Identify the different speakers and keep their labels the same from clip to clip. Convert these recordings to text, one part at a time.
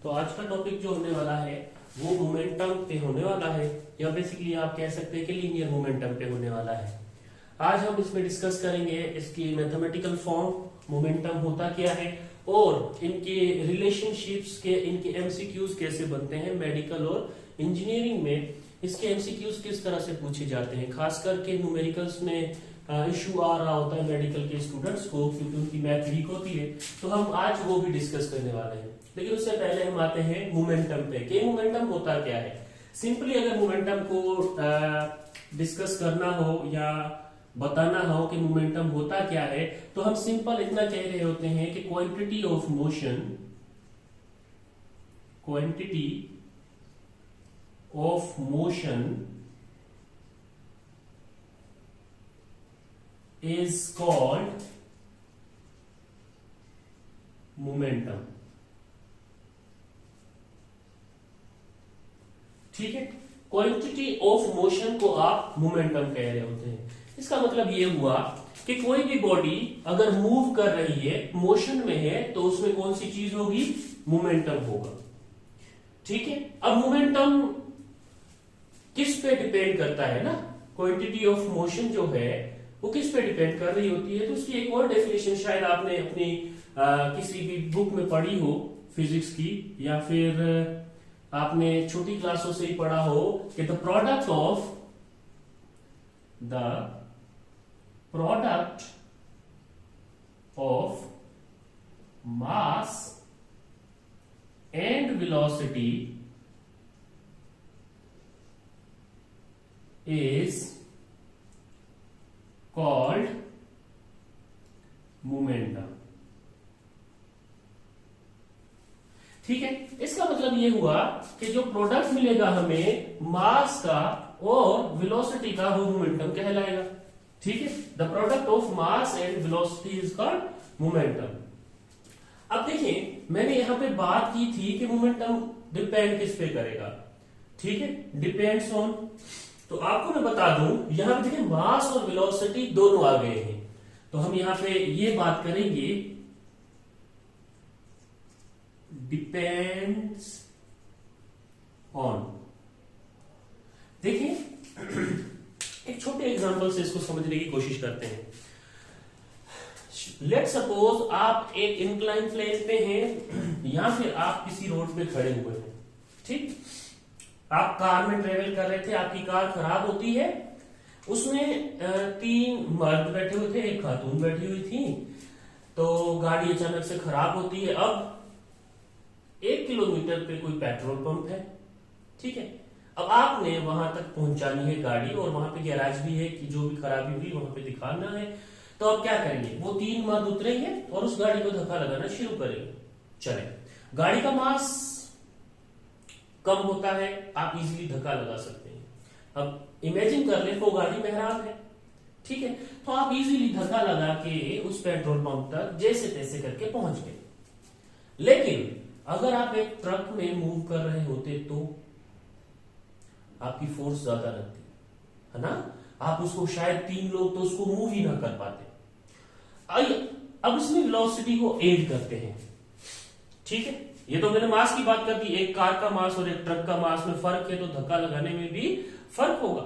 Speaker 1: तो आज का टॉपिक जो होने वाला है वो मोमेंटम पे होने वाला है, या बेसिकली आप कह सकते हैं कि लीनियर मोमेंटम पे होने वाला है। आज हम इसमें डिस्कस करेंगे इसकी मैथमेटिकल फॉर्म, मोमेंटम होता क्या है और इनके रिलेशनशिप्स के, इनके एमसीक्यूज कैसे बनते हैं। मेडिकल और इंजीनियरिंग में इसके एमसीक्यूज किस तरह से पूछे जाते हैं, खास करके न्यूमेरिकल्स में इशू आ रहा होता है मेडिकल के स्टूडेंट्स को, क्योंकि उनकी मैथ वीक होती है। तो हम आज वो भी डिस्कस करने वाले हैं। लेकिन उससे पहले हम आते हैं मोमेंटम पे कि मोमेंटम होता क्या है। सिंपली अगर मोमेंटम को डिस्कस करना हो या बताना हो कि मोमेंटम होता क्या है, तो हम सिंपल इतना कह रहे होते हैं कि quantity of motion, quantity of motion is called momentum। ठीक है, क्वांटिटी ऑफ मोशन को आप मोमेंटम कह रहे होते हैं। इसका मतलब ये हुआ कि कोई भी बॉडी अगर मूव कर रही है, मोशन में है, तो उसमें कौन सी चीज होगी, मोमेंटम होगा। ठीक है, अब मोमेंटम किस पे डिपेंड करता है ना, क्वांटिटी ऑफ मोशन जो है वो किस पे डिपेंड कर रही होती है। तो उसकी एक और डेफिनेशन शायद आपने अपनी किसी भी बुक में पढ़ी हो फिजिक्स की, या फिर आपने छोटी क्लासों से ही पढ़ा हो कि the product of mass and velocity is called momentum. ठीक है, इसका मतलब ये हुआ कि जो प्रोडक्ट मिलेगा हमें मास का और वेलोसिटी का, वो मोमेंटम कहलाएगा। ठीक है, the product of mass and velocity is called momentum. अब देखिए, मैंने यहां पे बात की थी कि मोमेंटम डिपेंड किस पे करेगा। ठीक है, डिपेंड्स ऑन, तो आपको मैं बता दूं, यहां पे देखिए मास और वेलोसिटी दोनों आ गए हैं। तो हम यहां पे ये बात करेंगे डिपेंड्स ऑन। देखिए एक छोटे एग्जांपल से इसको समझने की कोशिश करते हैं। लेट सपोज आप एक इंक्लाइन प्लेन पे हैं, या फिर आप किसी रोड पे खड़े हुए हैं। ठीक, आप कार में ट्रेवल कर रहे थे, आपकी कार खराब होती है, उसमें 3 मर्द बैठे हुए थे, एक खातून बैठी हुई थी। तो गाड़ी अचानक से खराब होती है। अब 1 किलोमीटर पे कोई पेट्रोल पंप है। ठीक है, अब आपने वहां तक पहुंचानी है गाड़ी, और वहां पे गैराज भी है कि जो भी खराबी हुई वहां पे दिखाना है। तो अब क्या करेंगे, वो 3 मर्द उतरेंगे और उस गाड़ी को धक्का लगाना शुरू करेंगे। चले, गाड़ी का मास कम होता है, आप इजीली धक्का लगा सकते हैं। अब इमेजिन कर ले वो गाड़ी मेहराब है। ठीक है, तो आप इजीली धक्का लगा के उस पेट्रोल पंप तक जैसे तैसे करके पहुंच गए। लेकिन अगर आप एक ट्रक में मूव कर रहे होते तो आपकी फोर्स ज्यादा लगती है ना, आप उसको शायद 3 लोग तो उसको मूव ही ना कर पाते। अब इसमें वेलोसिटी को ऐड करते हैं। ठीक है, ये तो मैंने मास की बात कर दी, एक कार का मास और एक ट्रक का मास में फर्क है, तो धक्का लगाने में भी फर्क होगा।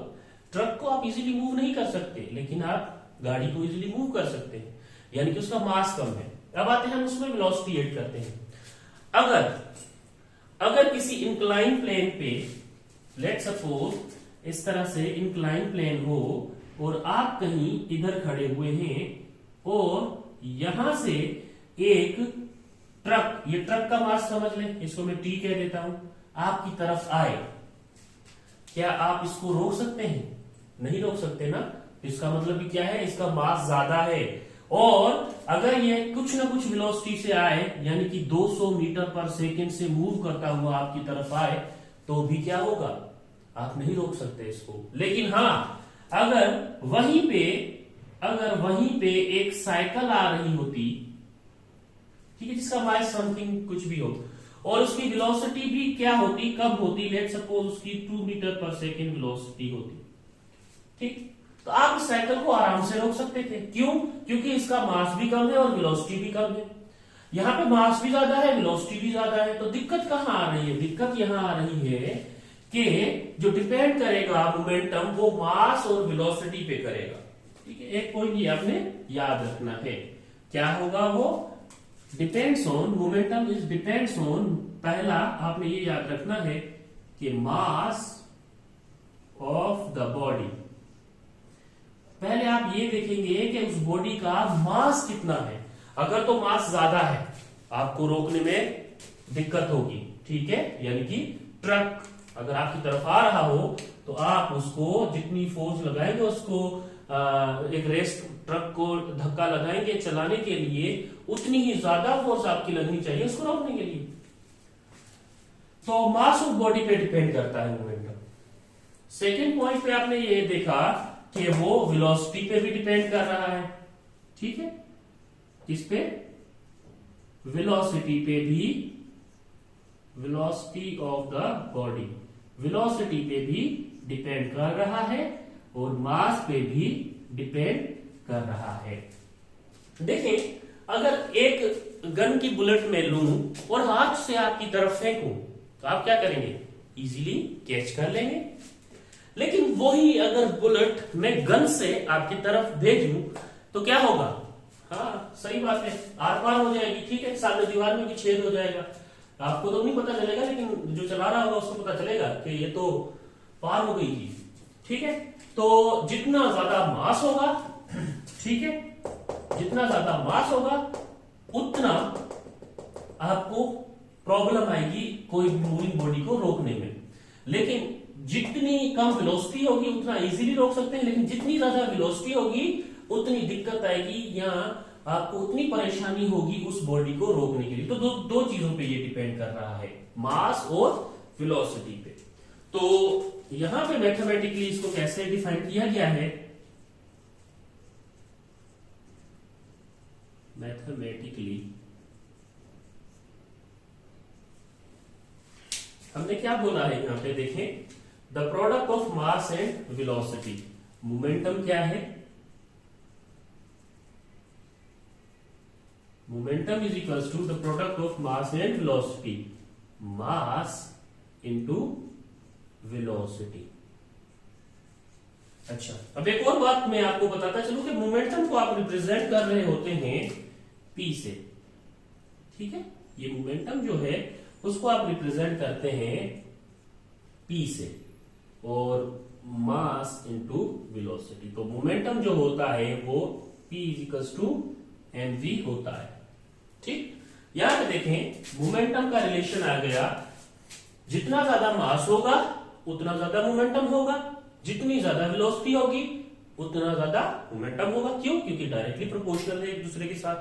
Speaker 1: ट्रक को आप इजीली मूव नहीं कर सकते, लेकिन आप गाड़ी को इजीली मूव कर सकते हैं, यानी कि उसका मास कम है। अब आते हैं हम उसमें वेलोसिटी ऐड करते हैं। अगर किसी इंक्लाइन प्लेन पे, लेट सपोज इस तरह से इंक्लाइन प्लेन हो, और आप कहीं इधर खड़े हुए हैं, और यहां से एक ट्रक, ये ट्रक का मास समझ लें, इसको मैं टी कह देता हूं, आपकी तरफ आए, क्या आप इसको रोक सकते हैं? नहीं रोक सकते ना। इसका मतलब भी क्या है, इसका मास ज्यादा है। और अगर ये कुछ ना कुछ वेलोसिटी से आए, यानी कि 200 मीटर पर सेकंड से मूव करता हुआ आपकी तरफ आए, तो भी क्या होगा, आप नहीं रोक सकते इसको। लेकिन हाँ, अगर वहीं पे एक साइकिल आ रही होती, ठीक है, जिसका मास समथिंग कुछ भी हो, और उसकी वेलोसिटी भी क्या होती, कम होती, लेट सपोज उसकी 2 मीटर पर सेकंड वेलोसिटी होती। ठीक, तो आप इस साइकिल को आराम से रोक सकते थे। क्यों? क्योंकि इसका मास भी कम है और वेलोसिटी भी कम है। यहाँ पे मास भी ज्यादा है, वेलोसिटी भी ज्यादा है, तो दिक्कत कहाँ आ रही है? दिक्कत यहाँ आ रही है कि जो डिपेंड करेगा मोमेंटम वो मास और वेलोसिटी पे करेगा। ठीक है, एक पॉइंट ये आपने याद रखना है। क्या होगा वो? Depends on, momentum is depends on, पहला आपने ये याद रखना है कि मास ऑफ द बॉडी। पहले आप ये देखेंगे कि उस बॉडी का मास कितना है। अगर तो मास ज्यादा है आपको रोकने में दिक्कत होगी। ठीक है, यानी कि ट्रक अगर आपकी तरफ आ रहा हो तो आप उसको जितनी फोर्स लगाएंगे, उसको एक रेस ट्रक को धक्का लगाएंगे चलाने के लिए, उतनी ही ज्यादा फोर्स आपकी लगनी चाहिए उसको रोकने के लिए। तो मास ऑफ बॉडी पे डिपेंड करता है मोमेंटम। सेकेंड पॉइंट पे आपने ये देखा कि वो वेलोसिटी पे भी डिपेंड कर रहा है। ठीक है, किस पे? वेलोसिटी पे भी, velocity of the body, velocity पे भी डिपेंड कर रहा है और मास पे भी डिपेंड कर रहा है। देखें, अगर एक गन की बुलेट में लूं और हाथ से आपकी तरफ फेंकूं तो आप क्या करेंगे? इजीली कैच कर लेंगे। लेकिन वही अगर बुलेट मैं गन से आपकी तरफ भेजूं तो क्या होगा? हाँ, सही बात है, आर पार हो जाएगी। ठीक है, सामने दीवार में भी छेद हो जाएगा। आपको तो नहीं पता चलेगा, लेकिन जो चला रहा होगा उसको पता चलेगा कि ये तो पार हो गई थी। ठीक है, तो जितना ज्यादा मास होगा, ठीक है, जितना ज्यादा मास होगा उतना आपको प्रॉब्लम आएगी कोई मूविंग बॉडी को रोकने में। लेकिन जितनी कम वेलोसिटी होगी उतना इजीली रोक सकते हैं, लेकिन जितनी ज्यादा वेलोसिटी होगी उतनी दिक्कत आएगी या आपको उतनी परेशानी होगी उस बॉडी को रोकने के लिए। तो दो चीजों पे ये डिपेंड कर रहा है, मास और वेलोसिटी पे। तो यहां पे मैथमेटिकली इसको कैसे डिफाइन किया गया है? मैथमेटिकली हमने क्या बोला है यहां पे? देखें, the product of mass and velocity. Momentum क्या है? Momentum is equals to the product of mass and velocity, mass into velocity. अच्छा, अब एक और बात मैं आपको बताता चलूं कि मोमेंटम को आप रिप्रेजेंट कर रहे होते हैं P से। ठीक है, ये मोमेंटम जो है उसको आप रिप्रेजेंट करते हैं P से और मास इनटू वेलोसिटी। तो मोमेंटम जो होता है वो P is equals to mv होता है। ठीक, यहां पे देखें, मोमेंटम का रिलेशन आ गया, जितना ज्यादा मास होगा उतना ज्यादा मोमेंटम होगा, जितनी ज्यादा वेलोसिटी होगी उतना ज्यादा मोमेंटम होगा। क्यों? क्योंकि डायरेक्टली प्रोपोर्शनल है एक दूसरे के साथ।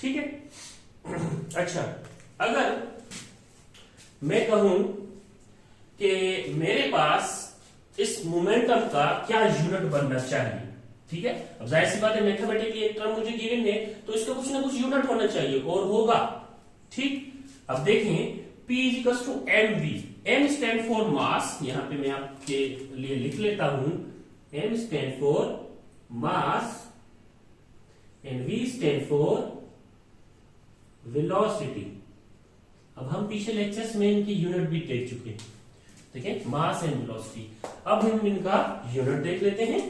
Speaker 1: ठीक है, अच्छा, अगर मैं कहूं कि मेरे पास इस मोमेंटम का क्या यूनिट बनना चाहिए, ठीक है, अब जाहिर सी बात है मैथमेटिकली एक टर्म मुझे गिवन है तो इसका कुछ ना कुछ यूनिट होना चाहिए और होगा। ठीक, अब देखें, P is equal to mv। m stand for mass, यहां पे मैं आपके लिए लिख लेता हूं, m stand for mass and v stand for velocity. अब हम पिछले लेक्चर्स में इनकी यूनिट भी देख चुके हैं। ठीक है, मास एंड वेलोसिटी। अब हम इनका यूनिट देख लेते हैं।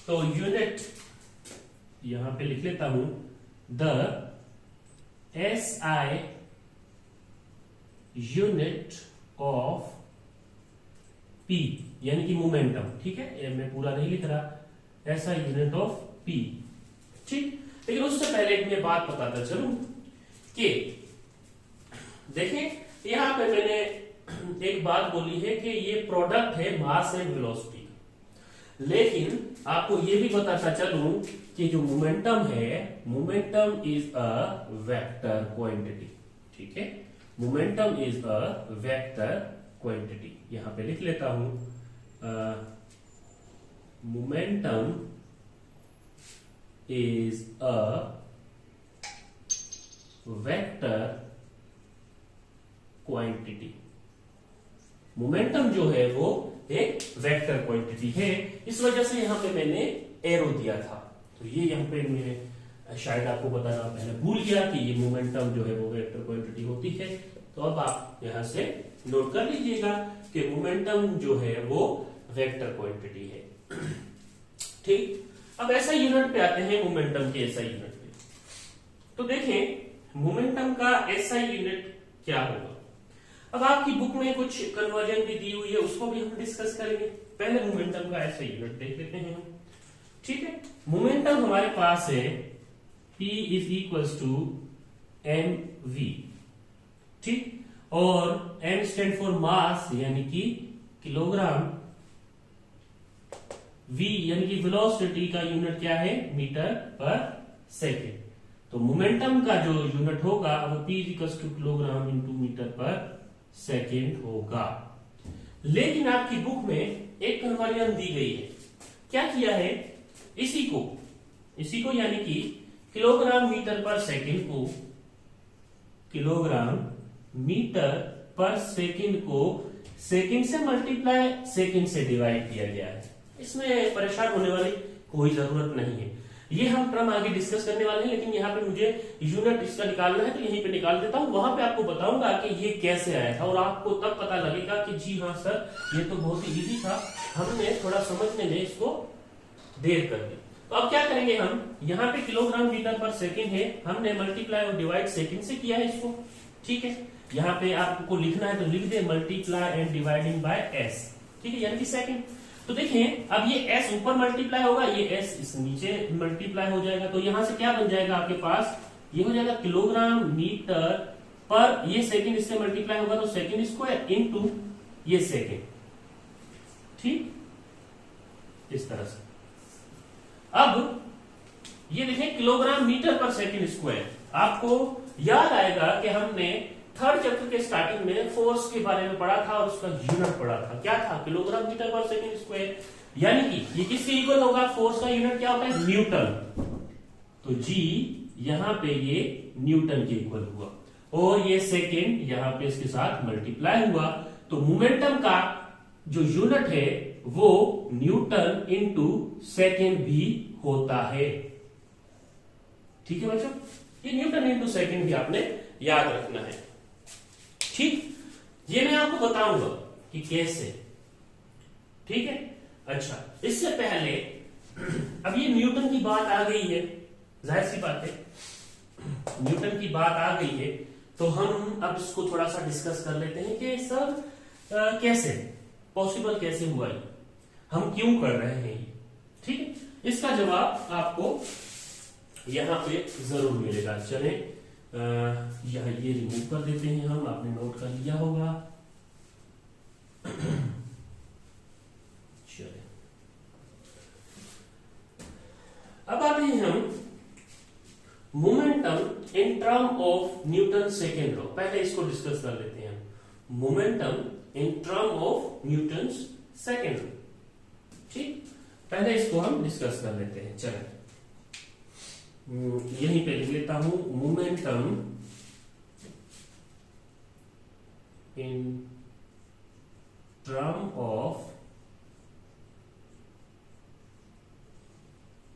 Speaker 1: तो यूनिट यहां पे लिख लेता हूं, the SI unit of P, यानी कि मोमेंटम। ठीक है, ये मैं पूरा नहीं लिख रहा, SI यूनिट ऑफ P। ठीक, लेकिन उससे पहले एक मैं बात बताता चलूं कि देखें, यहां पे मैंने एक बात बोली है कि ये प्रोडक्ट है मास एंड वेलोसिटी का, लेकिन आपको ये भी बताता चलूं कि जो मोमेंटम है, momentum is a vector quantity. ठीक है, momentum is a vector quantity. यहां पे लिख लेता हूं, momentum is a vector quantity. Momentum जो है वो एक वेक्टर क्वांटिटी है, इस वजह से यहां पे मैंने एरो दिया था। तो ये यहां पे मैंने शायद आपको बताना पहले भूल गया कि ये मोमेंटम जो है वो वेक्टर क्वांटिटी होती है। तो अब आप यहां से नोट कर लीजिएगा कि मोमेंटम जो है वो वेक्टर क्वांटिटी है। ठीक, अब ऐसा यूनिट पे आते हैं, मोमेंटम के ऐसा यूनिट पे। तो देखें मोमेंटम का ऐसा यूनिट क्या होगा। अब आपकी बुक में कुछ कन्वर्जन भी दी हुई है, उसको भी हम डिस्कस करेंगे। पहले मोमेंटम का ऐसा यूनिट देख लेते हैं हम। ठीक है, मोमेंटम हमारे पास है P is equals to mv। ठीक, और m स्टैंड फॉर मास यानी कि किलोग्राम, v यानी कि वेलोसिटी का यूनिट क्या है, मीटर पर सेकेंड। तो मोमेंटम का जो यूनिट होगा वो P is equals to kilogram into metre per second होगा। लेकिन आपकी बुक में एक कन्वर्जन दी गई है। क्या किया है, इसी को यानी कि किलोग्राम मीटर पर सेकंड को, किलोग्राम मीटर पर सेकंड को सेकंड से मल्टीप्लाई, सेकंड से डिवाइड किया गया है। इसमें परेशान होने वाली कोई जरूरत नहीं है, ये हम टर्म आगे डिस्कस करने वाले हैं। लेकिन यहाँ पे मुझे यूनिट इसका निकालना है, तो यहीं पे निकाल देता हूँ। वहां पे आपको बताऊंगा कि ये कैसे आया था, और आपको तब पता लगेगा कि जी हाँ सर ये तो बहुत ही इजी था, हमने थोड़ा समझने में इसको देर कर दी। तो अब क्या करेंगे हम, यहाँ पे किलोग्राम मीटर पर सेकंड है, हमने मल्टीप्लाई और डिवाइड सेकंड से किया है इसको। ठीक है, यहाँ पे आपको लिखना है तो लिख दे multiply and dividing by S. ठीक है, यानी कि सेकंड। तो देखिए अब ये s ऊपर मल्टीप्लाई होगा, ये s इस नीचे मल्टीप्लाई हो जाएगा। तो यहां से क्या बन जाएगा आपके पास, ये हो जाएगा किलोग्राम मीटर पर, ये सेकंड इससे मल्टीप्लाई होगा तो सेकंड स्क्वायर इनटू ये सेकंड। ठीक, इस तरह से। अब ये देखें किलोग्राम मीटर पर सेकंड स्क्वायर। आपको याद आएगा कि हमने थर्ड चैप्टर के स्टार्टिंग में फोर्स के बारे में पढ़ा था और उसका यूनिट पढ़ा था। क्या था, किलोग्राम मीटर पर सेकंड स्क्वायर। यानी कि ये किसके इक्वल होगा, फोर्स का यूनिट क्या होता है, न्यूटन। तो जी यहां पे ये न्यूटन के इक्वल हुआ, और ये सेकंड यहां पे इसके साथ मल्टीप्लाई हुआ। तो मोमेंटम का जो यूनिट है वो न्यूटन इंटू सेकेंड भी होता है। ठीक है बच्चों, ये न्यूटन इंटू सेकेंड भी आपने याद रखना है। ठीक, ये मैं आपको बताऊंगा कि कैसे। ठीक है, अच्छा इससे पहले अब ये न्यूटन की बात आ गई है, जाहिर सी बात है न्यूटन की बात आ गई है, तो हम अब इसको थोड़ा सा डिस्कस कर लेते हैं कि सब कैसे पॉसिबल, कैसे हुआ ये, हम क्यों कर रहे हैं ये। ठीक है, इसका जवाब आपको यहां पे जरूर मिलेगा। चले यह ये रिमूव कर देते हैं हम, आपने नोट कर लिया होगा। चले अब आते हैं हम momentum in term of Newton second law. पहले इसको डिस्कस कर लेते हैं हम, momentum in term of Newton second law. ठीक, पहले इसको हम डिस्कस कर लेते हैं। चलें यहीं पे लिख लेता हूं, momentum in term of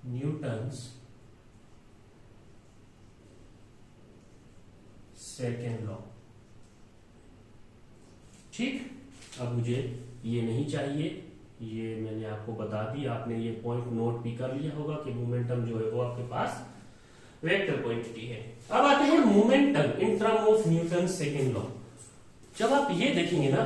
Speaker 1: Newton's second law. ठीक, अब मुझे ये नहीं चाहिए, ये मैंने आपको बता दी, आपने ये पॉइंट नोट भी कर लिया होगा कि मोमेंटम जो है वो आपके पास वेक्टर क्वांटिटी है। अब आते हैं momentum in term of Newton second law. जब आप ये देखेंगे ना,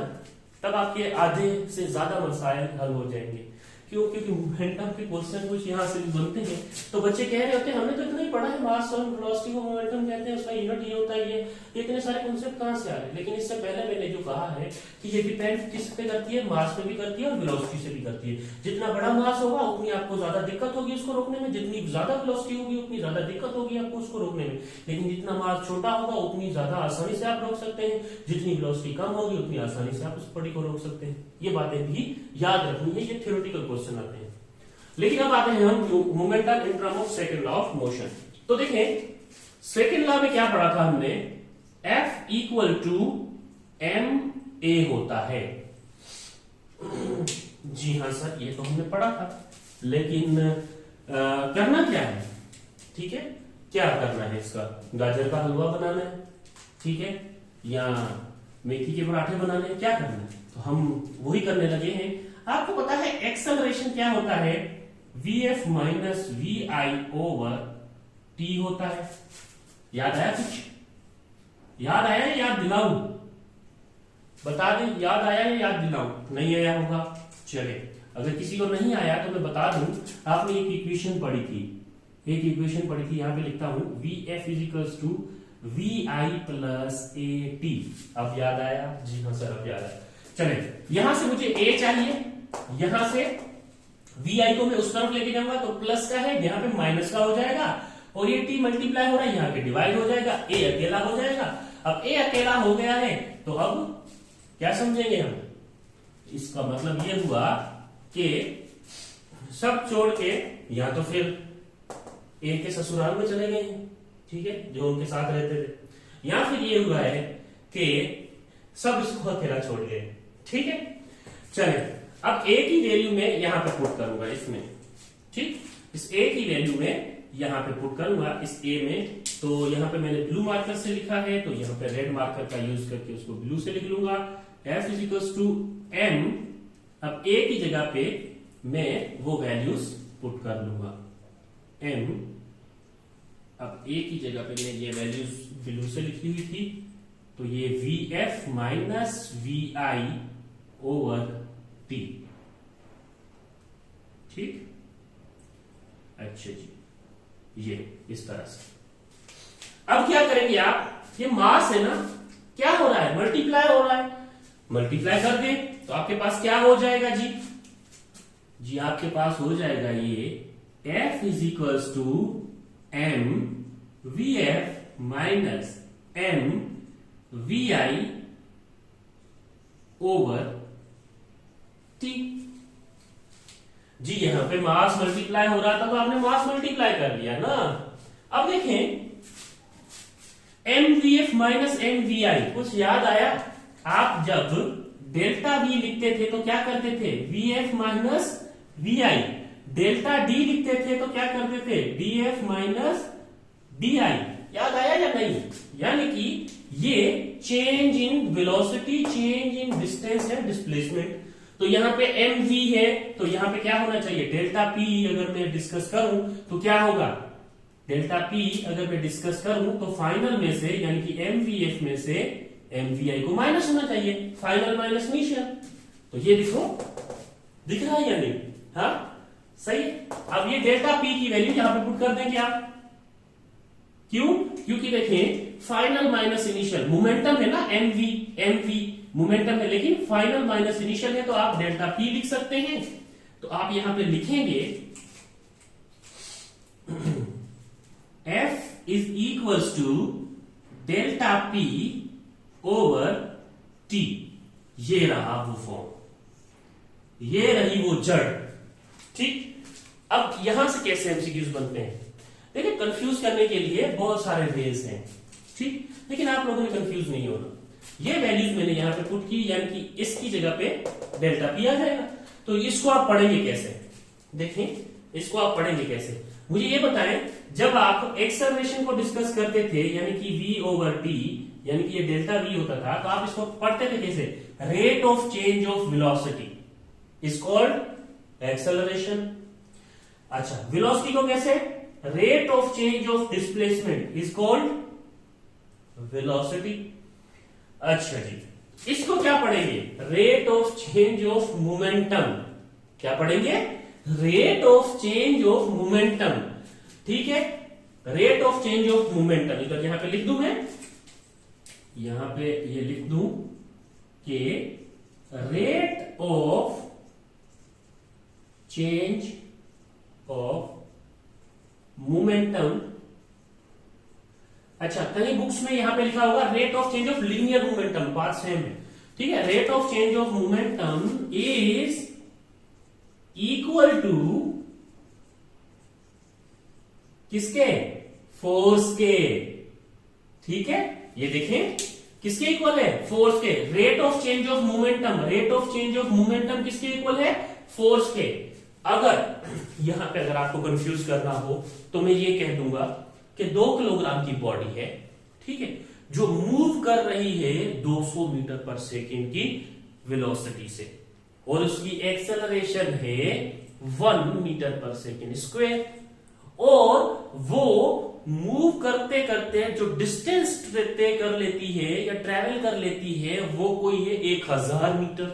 Speaker 1: तब आपके आधे से ज्यादा मसाइल हल हो जाएंगे। क्यों, क्योंकि मोमेंटम के क्वेश्चन कुछ यहाँ से बनते हैं, तो बच्चे कह रहे होते हैं हमने तो इतना ही पढ़ा है, मास और वेलोसिटी को मोमेंटम कहते हैं, उसका यूनिट ये होता है, ये इतने सारे कॉन्सेप्ट कहाँ से आ रहे हैं। लेकिन इससे पहले मैंने जो कहा है कि ये डिपेंड किस पे करती है, मास पे भी करती है और वेलोसिटी से भी करती है। जितना बड़ा मास होगा उतनी आपको ज्यादा दिक्कत होगी उसको रोकने में, जितनी ज्यादा वेलोसिटी होगी उतनी ज्यादा दिक्कत होगी आपको उसको रोकने में। लेकिन जितना मास छोटा होगा उतनी ज्यादा आसानी से आप रोक सकते हैं, जितनी वेलोसिटी कम होगी उतनी आसानी से आप उस बॉडी को रोक सकते हैं। ये बातें भी याद रखनी है, ये थ्योरेटिकल क्वेश्चन आते हैं। लेकिन अब आते हैं हम momentum in term of second law of motion. तो देखें सेकंड लॉ में क्या पढ़ा था हमने, F equal to M A होता है। जी हाँ सर, ये तो हमने पढ़ा था, लेकिन करना क्या है। ठीक है, क्या करना है, इसका गाजर का हलवा बनाना है, ठीक है, या मेथी के पराठे बनाने हैं, क्या करना है, तो हम वही करने लगे हैं। आपको पता है एक्सेलरेशन क्या होता है, vf minus V I over T होता है। याद आया कुछ? याद आया या याद दिलाऊं? बता दें, याद आया या याद दिलाऊं? नहीं आया होगा, चले, अगर किसी को नहीं आया तो मैं बता दूं, आपने एक इक्वेशन पढ़ी थी, यहां पे लिखता हूं vf is equals to V I plus A T. अब याद आया? जी हाँ सर, अब याद आया। चले, यहां से मुझे a चाहिए, यहां से वी आई को मैं उस तरफ लेके जाऊंगा तो प्लस का है, यहाँ पे माइनस का हो जाएगा, और ये टी मल्टीप्लाई हो रहा है, यहाँ पे डिवाइड हो जाएगा, a अकेला हो जाएगा। अब a अकेला हो गया है तो अब क्या समझेंगे हम, इसका मतलब ये हुआ कि सब छोड़ के या तो फिर ए के ससुराल में चले गए हैं, ठीक है, जो उनके साथ रहते थे, या फिर ये हुआ है कि सब इसको अकेला छोड़ गए, ठीक है। चले, अब ए की वैल्यू में यहां पे पुट करूंगा इसमें, ठीक, इस ए की वैल्यू में यहां पे पुट करूंगा इस ए में, तो यहां पे मैंने ब्लू मार्कर से लिखा है, तो यहां पे रेड मार्कर का यूज करके उसको ब्लू से लिख लूंगा। f is equals to m, अब a की जगह पे मैं वो वैल्यूज पुट कर लूंगा m, अब a की जगह पे मैं ये वैल्यूज ब्लू से लिखी हुई थी, तो ये vf minus vi over t, ठीक, अच्छा जी, ये इस तरह से। अब क्या करेंगे आप, ये मास है ना, क्या हो रहा है, मल्टीप्लाई हो रहा है, मल्टीप्लाई कर दे तो आपके पास क्या हो जाएगा जी, जी आपके पास हो जाएगा ये f is equals to m V F minus m V I over t। जी यहां पे मास मल्टीप्लाई हो रहा था तो आपने मास मल्टीप्लाई कर लिया ना। अब देखें mvf माइनस mvi, कुछ याद आया? आप जब डेल्टा v लिखते थे तो क्या करते थे, vf minus vi, delta d लिखते थे तो क्या करते थे, df माइनस di, याद आया या नहीं? यानी कि ये change in velocity, change in distance है, डिस्प्लेसमेंट। तो यहां पे mv है तो यहां पे क्या होना चाहिए, डेल्टा p अगर मैं डिस्कस करूं तो क्या होगा, डेल्टा p अगर मैं डिस्कस करूं तो फाइनल में से यानी कि mvf में से mvi को माइनस होना चाहिए, फाइनल माइनस इनिशियल। तो ये देखो दिख रहा है या नहीं? हाँ सही। अब ये डेल्टा p की वैल्यू यहां पे पुट कर देंगे आप, क्यों? क्योंकि देखें फाइनल माइनस इनिशियल, मोमेंटम है ना, mv मोमेंटम है, लेकिन फाइनल माइनस इनिशियल है तो आप डेल्टा p लिख सकते हैं। तो आप यहां पे लिखेंगे f is equals to delta p over t। ये रहा वो फॉर्म, ये रही वो जड़, ठीक। अब यहां से कैसे एमसीक्यूज बनते हैं, देखिए कंफ्यूज करने के लिए बहुत सारे वेज हैं, ठीक, लेकिन आप लोगों ने कंफ्यूज नहीं होना। ये वैल्यूज मैंने यहां पे पुट की, यानी कि इसकी जगह पे डेल्टा पी आ जाएगा। तो इसको आप पढ़ेंगे कैसे, देखें इसको आप पढ़ेंगे कैसे, मुझे ये बताएं। जब आप एक्सेलरेशन को डिस्कस करते थे यानी कि v ओवर t, यानी कि ये डेल्टा v होता था, तो आप इसको पढ़ते थे कैसे, rate of change of velocity is called acceleration. अच्छा, वेलोसिटी को कैसे, rate of change of displacement is called velocity. अच्छा जी, इसको क्या पढ़ेंगे, rate of change of momentum. क्या पढ़ेंगे, rate of change of momentum, ठीक है, rate of change of momentum. इधर यहां पे लिख दूं मैं, यहां पे ये लिख दूं कि rate of change of momentum. अच्छा, कहीं बुक्स में यहां पे लिखा होगा rate of change of linear momentum, बात सेम है, ठीक है। Rate of change of momentum is equal to किसके, फोर्स के, ठीक है। ये देखें किसके इक्वल है, फोर्स के। Rate of change of momentum, rate of change of momentum किसके इक्वल है, फोर्स के। अगर यहां पे अगर आपको कंफ्यूज करना हो तो मैं ये कह दूंगा कि 2 किलोग्राम की बॉडी है, ठीक है, जो मूव कर रही है 200 मीटर पर सेकेंड की वेलोसिटी से, और उसकी एक्सेलरेशन है 1 मीटर पर सेकेंड स्क्वायर, और वो मूव करते करते जो डिस्टेंस तय कर लेती है या ट्रेवल कर लेती है वो कोई है 1000 मीटर।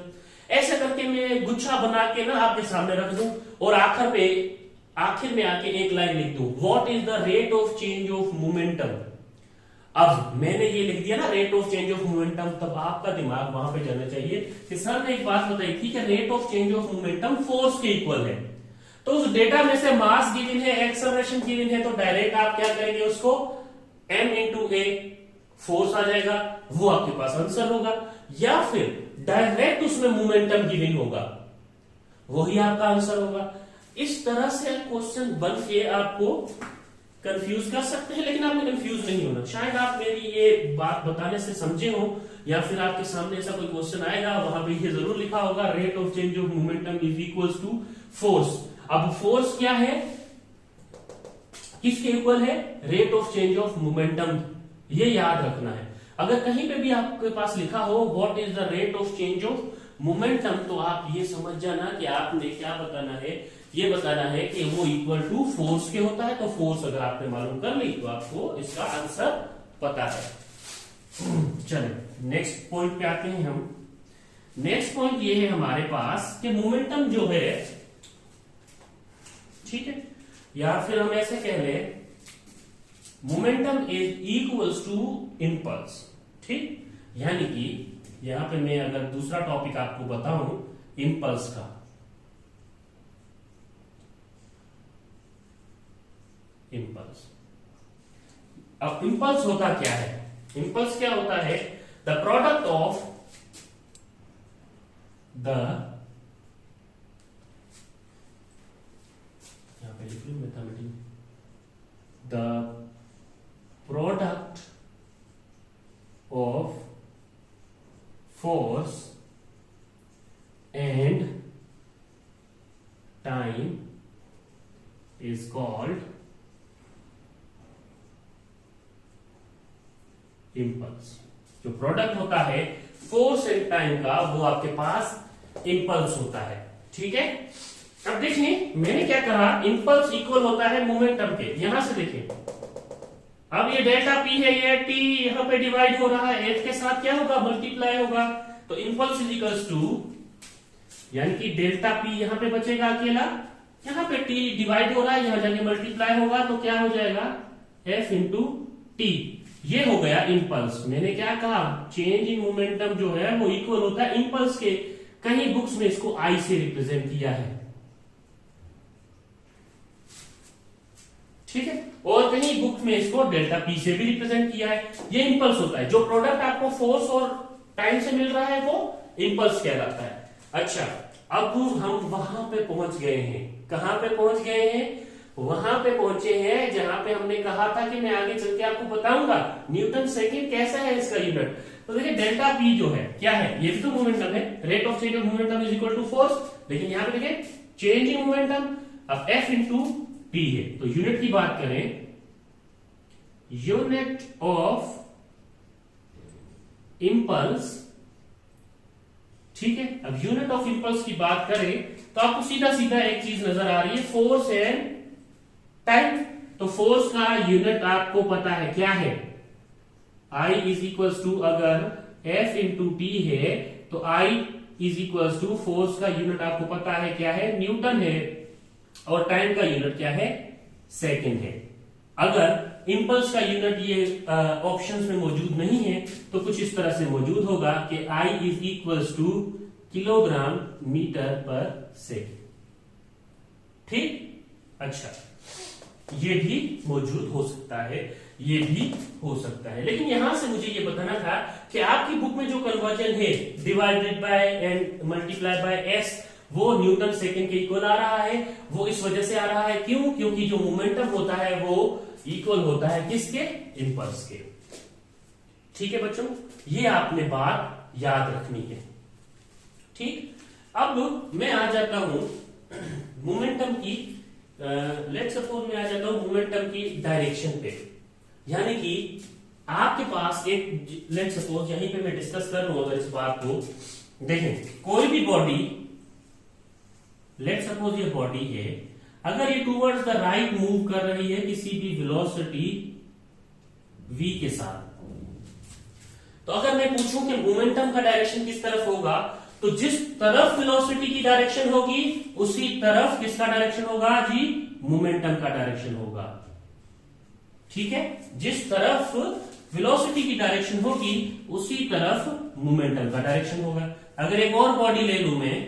Speaker 1: ऐसा करके मैं गुच्छा बना के ना आपके सामने रख दूं और आखिर में आके एक लाइन लिख दूं, what is the rate of change of momentum. अब मैंने ये लिख दिया ना rate of change of momentum, तब आपका दिमाग वहां पे जाना चाहिए कि सर ने एक बात बताई थी कि rate of change of momentum force के इक्वल है। तो उस डेटा में से मास गिवन है, एक्सेलरेशन गिवन है, तो डायरेक्ट आप क्या करेंगे, उसको m इंटू ए फोर्स आ जाएगा, वो आपके पास आंसर होगा। या फिर डायरेक्ट उसमें मोमेंटम गिवन होगा, वही आपका आंसर होगा। इस तरह से क्वेश्चन बन के आपको कंफ्यूज कर सकते हैं, लेकिन आपने कंफ्यूज नहीं होना। शायद आप मेरी ये बात बताने से समझे हो, या फिर आपके सामने ऐसा कोई क्वेश्चन आएगा वहां पे ये जरूर लिखा होगा rate of change of momentum is equals to force. अब फोर्स क्या है, किसके इक्वल है, rate of change of momentum, ये याद रखना है। अगर कहीं पे भी आपके पास लिखा हो what is the rate of change of momentum, तो आप ये समझ जाना कि आपने क्या बताना है, ये बताना है कि वो इक्वल टू फोर्स के होता है। तो फोर्स अगर आपने मालूम कर ली तो आपको इसका आंसर पता है। चलिए नेक्स्ट पॉइंट पे आते हैं हम। नेक्स्ट पॉइंट ये है हमारे पास कि मोमेंटम जो है, ठीक है, या फिर हम ऐसे कह ले momentum is equals to impulse, ठीक। यानी कि यहां पे मैं अगर दूसरा टॉपिक आपको बताऊं इंपल्स का, इंपल्स। अब इंपल्स होता क्या है, इंपल्स क्या होता है, द प्रोडक्ट ऑफ द, यहां पे लिख लूं mathematics, the product of force and time is called impulse. जो प्रोडक्ट होता है फोर्स एंड टाइम का वो आपके पास इंपल्स होता है, ठीक है। अब देखिए मैंने क्या कहा, इंपल्स इक्वल होता है मोमेंटम के। यहां से देखिए, अब ये डेल्टा पी है, ये टी यहां पे डिवाइड हो रहा है, एफ के साथ क्या होगा, मल्टीप्लाई होगा। तो इंपल्स इज इक्वल्स टू, यानी कि डेल्टा पी यहां पे बचेगा अकेला, यहां पे टी डिवाइड हो रहा है, यहां जाके मल्टीप्लाई होगा, तो क्या हो जाएगा एफ इंटू टी। ये हो गया इंपल्स। मैंने क्या कहा, चेंज इन मोमेंटम जो है वो इक्वल होता है इंपल्स के। कहीं बुक्स में इसको आई से रिप्रेजेंट किया है, ठीक है, और कहीं बुक में इसको डेल्टा पी से भी रिप्रेजेंट किया है। ये इंपल्स होता है। जो प्रोडक्ट आपको फोर्स और टाइम से मिल रहा है वो इंपल्स कहलाता है। अच्छा, अब हम वहां पे पहुंच गए हैं। कहां पे पहुंच गए हैं, वहां पे पहुंचे हैं जहां पे हमने कहा था कि मैं आगे चल के आपको बताऊंगा न्यूटन सेकेंड कैसा है इसका यूनिट। तो देखिए डेल्टा पी जो है क्या है, ये भी तो मोमेंटम है, rate of change of momentum is equal to force. लेकिन यहां पे देखिए चेंज इन मोमेंटम, अब एफ इंटू टी है। तो यूनिट की बात करें, यूनिट ऑफ इंपल्स, ठीक है। अब यूनिट ऑफ इंपल्स की बात करें तो आपको सीधा सीधा एक चीज नजर आ रही है, फोर्स एंड टाइम। तो फोर्स का यूनिट आपको पता है क्या है, I इज इक्वल टू, अगर F इंटू टी है तो I is equal to, force का यूनिट आपको पता है क्या है, न्यूटन है, और टाइम का यूनिट क्या है, सेकेंड है। अगर इंपल्स का यूनिट ये ऑप्शंस में मौजूद नहीं है तो कुछ इस तरह से मौजूद होगा कि I is equal to kilogram metre per second, ठीक। अच्छा, ये भी मौजूद हो सकता है, ये भी हो सकता है, लेकिन यहां से मुझे ये बताना था कि आपकी बुक में जो कन्वर्जन है divided by and multiply by S, वो न्यूटन सेकेंड के इक्वल आ रहा है। वो इस वजह से आ रहा है, क्यों, क्योंकि जो मोमेंटम होता है वो इक्वल होता है किसके, इंपल्स के, ठीक है बच्चों। ये आपने बात याद रखनी है, ठीक। अब मैं आ जाता हूं मोमेंटम की, लेट्स सपोज मैं आ जाता हूं मोमेंटम की डायरेक्शन पे। यानी कि आपके पास एक, लेट सपोज यहीं पे मैं डिस्कस कर रहा हूं अगर इस बात को देखें, कोई भी बॉडी, लेट सपोज ये बॉडी है, अगर ये टूवर्ड्स द राइट मूव कर रही है किसी भी वेलोसिटी v के साथ, तो अगर मैं पूछूं कि मोमेंटम का डायरेक्शन किस तरफ होगा, तो जिस तरफ वेलोसिटी की डायरेक्शन होगी उसी तरफ किसका डायरेक्शन होगा जी, मोमेंटम का डायरेक्शन होगा। ठीक है, जिस तरफ वेलोसिटी की डायरेक्शन होगी उसी तरफ मोमेंटम का डायरेक्शन होगा। अगर एक और बॉडी ले लूं मैं,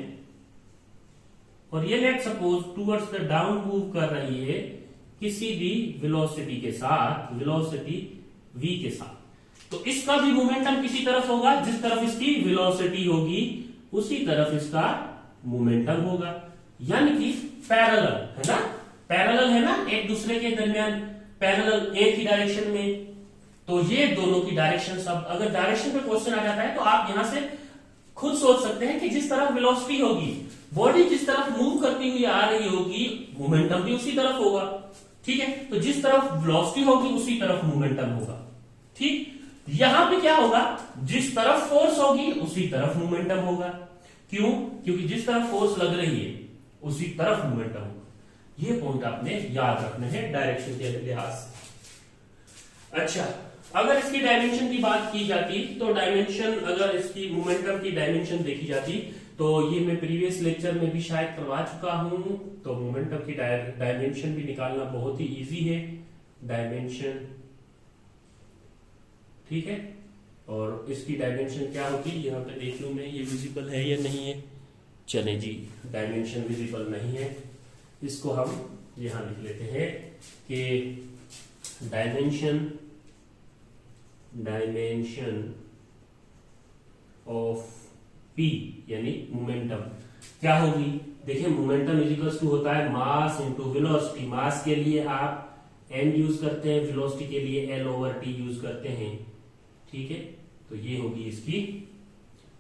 Speaker 1: और ये let suppose towards the down move कर रही है किसी भी वेलोसिटी के साथ, वेलोसिटी v के साथ, तो इसका भी मोमेंटम किसी तरफ होगा, जिस तरफ इसकी वेलोसिटी होगी उसी तरफ इसका मोमेंटम होगा। यानी कि पैरेलल है ना, पैरेलल है ना एक दूसरे के दरमियान, पैरेलल एक ही डायरेक्शन में, तो ये दोनों की डायरेक्शन, सब अगर डायरेक्शन पे क्वेश्चन आ जाता है तो आप यहां से खुद सोच सकते हैं कि जिस तरफ वेलोसिटी होगी, बॉडी जिस तरफ मूव करती हुई आ रही होगी, मोमेंटम भी उसी तरफ होगा। ठीक है, तो जिस तरफ वेलोसिटी होगी उसी तरफ मोमेंटम होगा। ठीक, यहां पे क्या होगा, जिस तरफ फोर्स होगी उसी तरफ मोमेंटम होगा। क्यों? क्योंकि जिस तरफ फोर्स लग रही है उसी तरफ मोमेंटम होगा। ये पॉइंट आपने याद रखने हैं डायरेक्शन के लिहाज से। अच्छा, अगर इसकी डायमेंशन की बात की जाती तो डायमेंशन, अगर इसकी मोमेंटम की डायमेंशन देखी जाती तो ये मैं प्रीवियस लेक्चर में भी शायद करवा चुका हूं, तो मोमेंटम की डायमेंशन भी निकालना बहुत ही इजी है, डायमेंशन। ठीक है, और इसकी डायमेंशन क्या होगी, यहाँ पे देख लूं मैं, ये विजिबल है या नहीं है। चले जी, डायमेंशन विजिबल नहीं है, इसको हम यहां लिख लेते हैं कि डायमेंशन ऑफ P यानी मोमेंटम क्या होगी। देखिए, मोमेंटम इजिकल्स टू होता है मास इंटू वेलोसिटी। मास के लिए आप m यूज करते हैं, वेलोसिटी के लिए L/T यूज करते हैं। ठीक है, तो ये होगी इसकी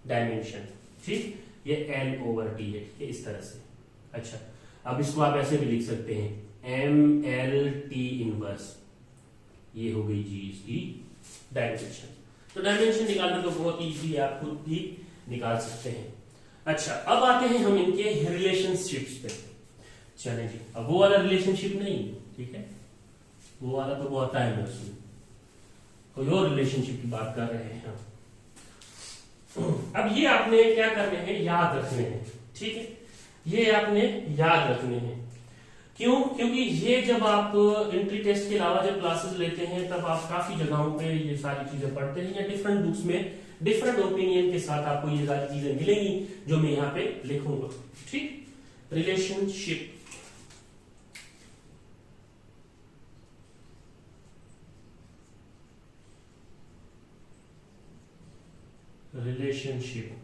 Speaker 1: डायमेंशन। ठीक, ये L/T है, ये इस तरह से। अच्छा, अब इसको आप ऐसे भी लिख सकते हैं MLT इनवर्स, ये हो गई जी इसकी डायमेंशन। तो डायमेंशन निकालना तो बहुत इजी है, आप खुद भी निकाल सकते हैं। अच्छा, अब आते हैं हम इनके रिलेशनशिप्स पे। चलें जी, अब वो वाला रिलेशनशिप नहीं, ठीक है, वो वाला तो बहुत टाइम है, उसमें कोई और रिलेशनशिप की बात कर रहे हैं हम। अब ये आपने क्या करने हैं, याद रखने हैं। ठीक है, ये आपने याद रखने हैं। क्यों? क्योंकि ये जब आप एंट्री टेस्ट के अलावा जब क्लासेस लेते हैं तब आप काफी जगहों पे ये सारी चीजें पढ़ते हैं, या डिफरेंट बुक्स में डिफरेंट ओपिनियन के साथ आपको ये सारी चीजें मिलेंगी जो मैं यहाँ पे लिखूंगा। ठीक, रिलेशनशिप, रिलेशनशिप।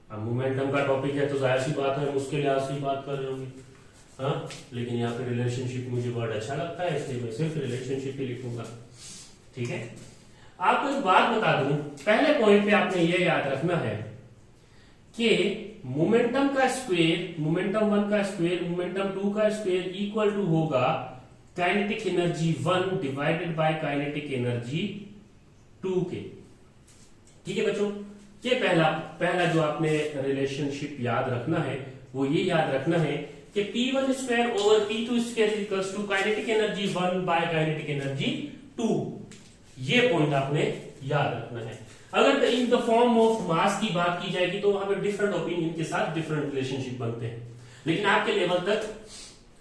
Speaker 1: अब मोमेंटम का टॉपिक है तो जाहिर सी बात है हम उसके लिहाज से ही बात कर रहे होंगे, हाँ, लेकिन यहाँ पे रिलेशनशिप मुझे वर्ड अच्छा लगता है इसलिए मैं सिर्फ रिलेशनशिप ही लिखूंगा। ठीक है, आपको एक बात बता दूं, पहले पॉइंट पे आपने ये याद रखना है कि मोमेंटम का स्क्वायर, मोमेंटम 1 का स्क्वायर, मोमेंटम 2 का स्क्वायर इक्वल टू होगा kinetic energy 1 divided by kinetic energy 2 के। ठीक है बच्चों, ये पहला जो आपने रिलेशनशिप याद रखना है वो ये याद रखना है कि P1 square over P2 square equals to kinetic energy 1 by kinetic energy 2। ये पॉइंट आपने याद रखना है। अगर in the form of mass की बात की जाएगी तो वहां पर डिफरेंट ओपिनियन के साथ डिफरेंट रिलेशनशिप बनते हैं, लेकिन आपके लेवल तक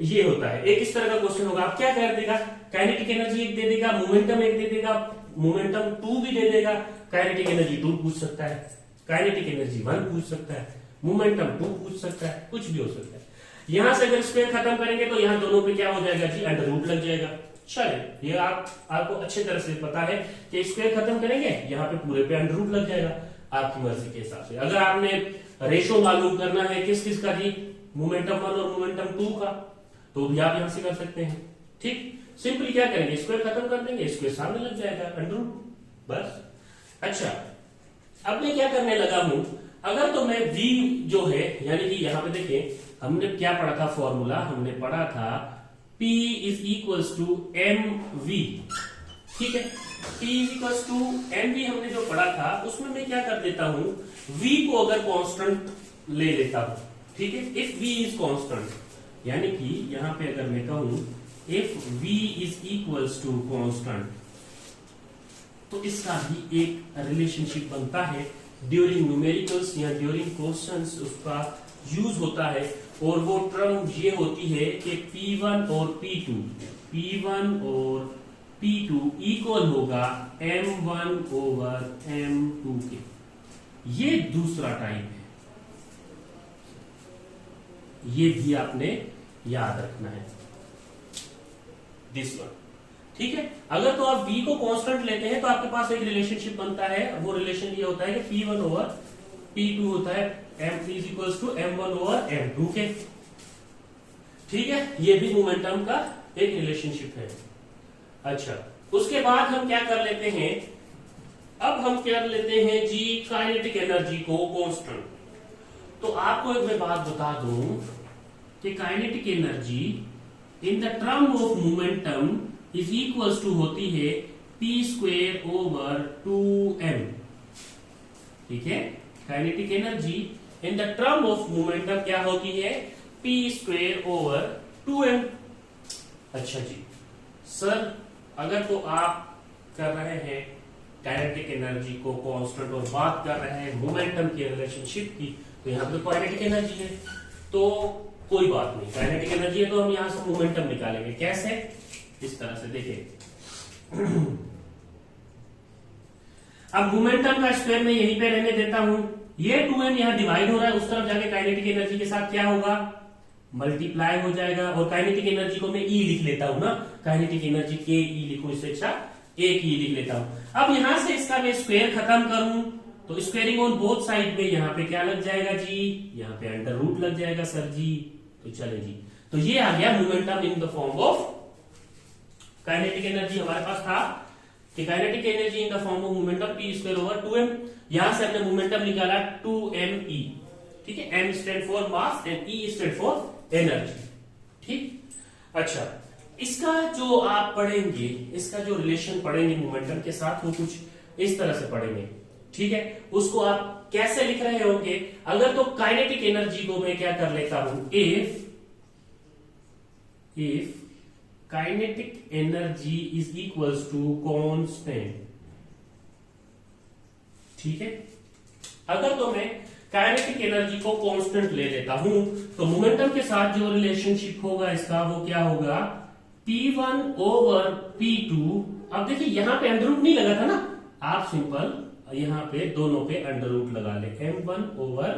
Speaker 1: ये होता है। एक इस तरह का क्वेश्चन होगा, आप क्या कर देगा, काइनेटिक एनर्जी 1 दे देगा, मोमेंटम 1 दे देगा, मोमेंटम 2 भी दे देगा, काइनेटिक एनर्जी 2 पूछ सकता है, काइनेटिक एनर्जी 1 पूछ सकता है, मोमेंटम 2 पूछ सकता है, कुछ भी हो सकता है। यहां से अगर स्क्वायर खत्म करेंगे तो यहां दोनों पे क्या हो जाएगा जी, अंडर रूट लग जाएगा। चलिए, ये आपको अच्छे तरह से पता है कि स्क्वायर खत्म करेंगे यहाँ पे पूरे पे अंडर रूट लग जाएगा, आपकी मर्जी के हिसाब से। अगर आपने रेशो मालूम करना है किस किस का जी, मोमेंटम 1 और मोमेंटम 2 का, तो भी आप यहां से कर सकते हैं। ठीक, सिंपली क्या करेंगे, स्क्वायर खत्म कर देंगे, स्क्वायर सामने लग जाएगा, अंडर रूट, बस। अच्छा, अब मैं क्या करने लगा हूं, अगर तो मैं v जो है, यानी कि यहां पे देखिए हमने क्या पढ़ा था, फॉर्मूला हमने पढ़ा था P is equals to mv। ठीक है, P is equals to mv हमने जो पढ़ा था उसमें मैं क्या कर देता हूं, v को अगर कांस्टेंट ले लेता हूं, ठीक है, इफ v इज कांस्टेंट, यानी कि यहां पे अगर मैं कहूं if v is equals to constant, तो इसका भी एक रिलेशनशिप बनता है ड्यूरिंग न्यूमेरिकल्स या ड्यूरिंग क्वेश्चंस, उसका यूज होता है। और वो टर्म ये होती है कि P1 और P1 और P2 इक्वल होगा M1 ओवर M2 के। ये दूसरा टाइप है, ये भी आपने याद रखना है, दिस वन। ठीक है, अगर तो आप v को कांस्टेंट लेते हैं तो आपके पास एक रिलेशनशिप बनता है, वो रिलेशन ये होता है कि P1 ओवर P2 होता है M is equals to M1 over M2 के। ठीक है, ये भी मोमेंटम का एक रिलेशनशिप है। अच्छा, उसके बाद हम क्या कर लेते हैं, अब हम क्या लेते हैं जी काइनेटिक एनर्जी को कांस्टेंट। तो आपको एक मैं बात बता दूं कि kinetic energy in the term of momentum is equals to होती है p स्क्वेयर ओवर 2m। ठीक है, kinetic energy in the term of momentum क्या होती है, p स्क्वेयर ओवर 2m। अच्छा जी सर, अगर तो आप कर रहे हैं काइनेटिक एनर्जी को कांस्टेंट और बात कर रहे हैं मोमेंटम की रिलेशनशिप की, तो यहां पे काइनेटिक एनर्जी है, तो कोई बात नहीं, काइनेटिक एनर्जी है तो हम यहां से मोमेंटम निकालेंगे। कैसे, इस तरह से देखिए। अब मोमेंटम का स्क्वायर मैं यहीं पे रहने देता हूं, ये 2m यहां डिवाइड हो रहा है, उस तरफ जाके काइनेटिक एनर्जी के साथ क्या होगा, मल्टीप्लाई हो जाएगा। और काइनेटिक एनर्जी को मैं E लिख लेता हूं ना, काइनेटिक एनर्जी के E लिखूं, इससे अच्छा एक E लिख लेता हूं। अब यहां से इसका मैं स्क्वायर खत्म करूं तो स्क्वेयरिंग ऑन बोथ साइड में यहां पे क्या लग जाएगा जी, यहां पे अंडर रूट लग जाएगा सर जी। तो चले जी, तो ये आ गया momentum in the form of kinetic energy. हमारे पास था कि kinetic energy in the form of momentum p square over 2m। यहां से हमने मोमेंटम निकाला 2me। ठीक है, m stand for mass and e stand for energy. ठीक, अच्छा, इसका जो आप पढ़ेंगे, इसका जो रिलेशन पढ़ेंगे मोमेंटम के साथ, वो कुछ इस तरह से पढ़ेंगे। ठीक है, उसको आप कैसे लिख रहे होंगे, अगर तो काइनेटिक एनर्जी को मैं क्या कर लेता हूं, if kinetic energy is equals to constant. ठीक है, अगर तो मैं काइनेटिक एनर्जी को कांस्टेंट ले लेता हूं तो मोमेंटम के साथ जो रिलेशनशिप होगा इसका, वो क्या होगा, P1 ओवर P2। अब देखिए यहां पे अंडर रूट नहीं लगा था ना, आप सिंपल यहां पे दोनों पे अंडर रूट लगा ले, M1 ओवर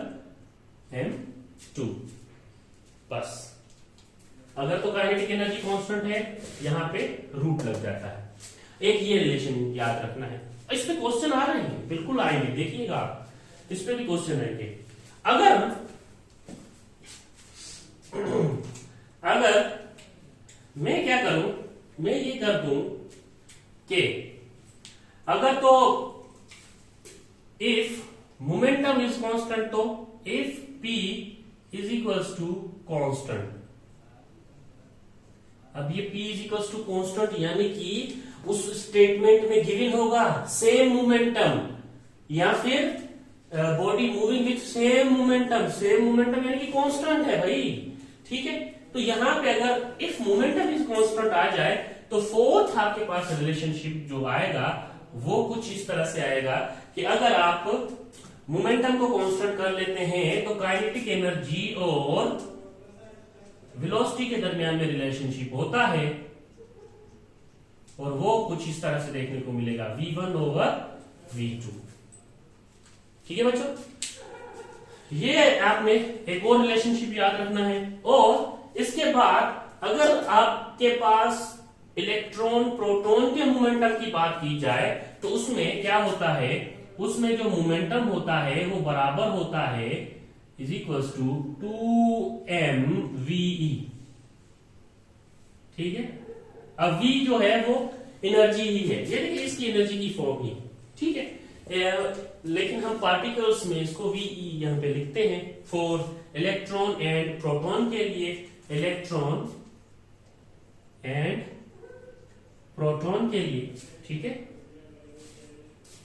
Speaker 1: M2 बस। अगर तो काइनेटिक एनर्जी कांस्टेंट है, यहां पे रूट लग जाता है। एक ये रिलेशन याद रखना है। इस पे क्वेश्चन आ रहे हैं, बिल्कुल आएंगे, देखिएगा आप, इस पे भी क्वेश्चन आएंगे। अगर मैं क्या करूं, मैं ये कर दूं कि अगर तो इफ मोमेंटम इज कांस्टेंट, तो if p is equals to constant. अब ये p is equals to constant यानी कि उस स्टेटमेंट में गिवन होगा सेम मोमेंटम, या फिर body moving with same momentum. Same momentum यानी कि कांस्टेंट है भाई। ठीक है, तो यहां पे अगर इफ मोमेंटम इज कांस्टेंट आ जाए तो फोर्थ आपके पास रिलेशनशिप जो आएगा वो कुछ इस तरह से आएगा कि अगर आप मोमेंटम को कांस्टेंट कर लेते हैं तो काइनेटिक एनर्जी और वेलोसिटी के दरमियान में रिलेशनशिप होता है, और वो कुछ इस तरह से देखने को मिलेगा, v1 ओवर v2। ठीक है बच्चों, ये आपने एक और रिलेशनशिप याद रखना है। और इसके बाद अगर आपके पास इलेक्ट्रॉन प्रोटॉन के मोमेंटम की बात की जाए तो उसमें क्या होता है, उसमें जो मोमेंटम होता है वो बराबर होता है इज इक्वल्स टू 2mve। ठीक है, अब v जो है वो एनर्जी ही है, ये देखिए इसकी एनर्जी की फॉर्म ही। ठीक है, लेकिन हम पार्टिकल्स में इसको ve यहां पे लिखते हैं फॉर इलेक्ट्रॉन एंड प्रोटॉन के लिए। इलेक्ट्रॉन एंड प्रोटॉन के लिए, ठीक है,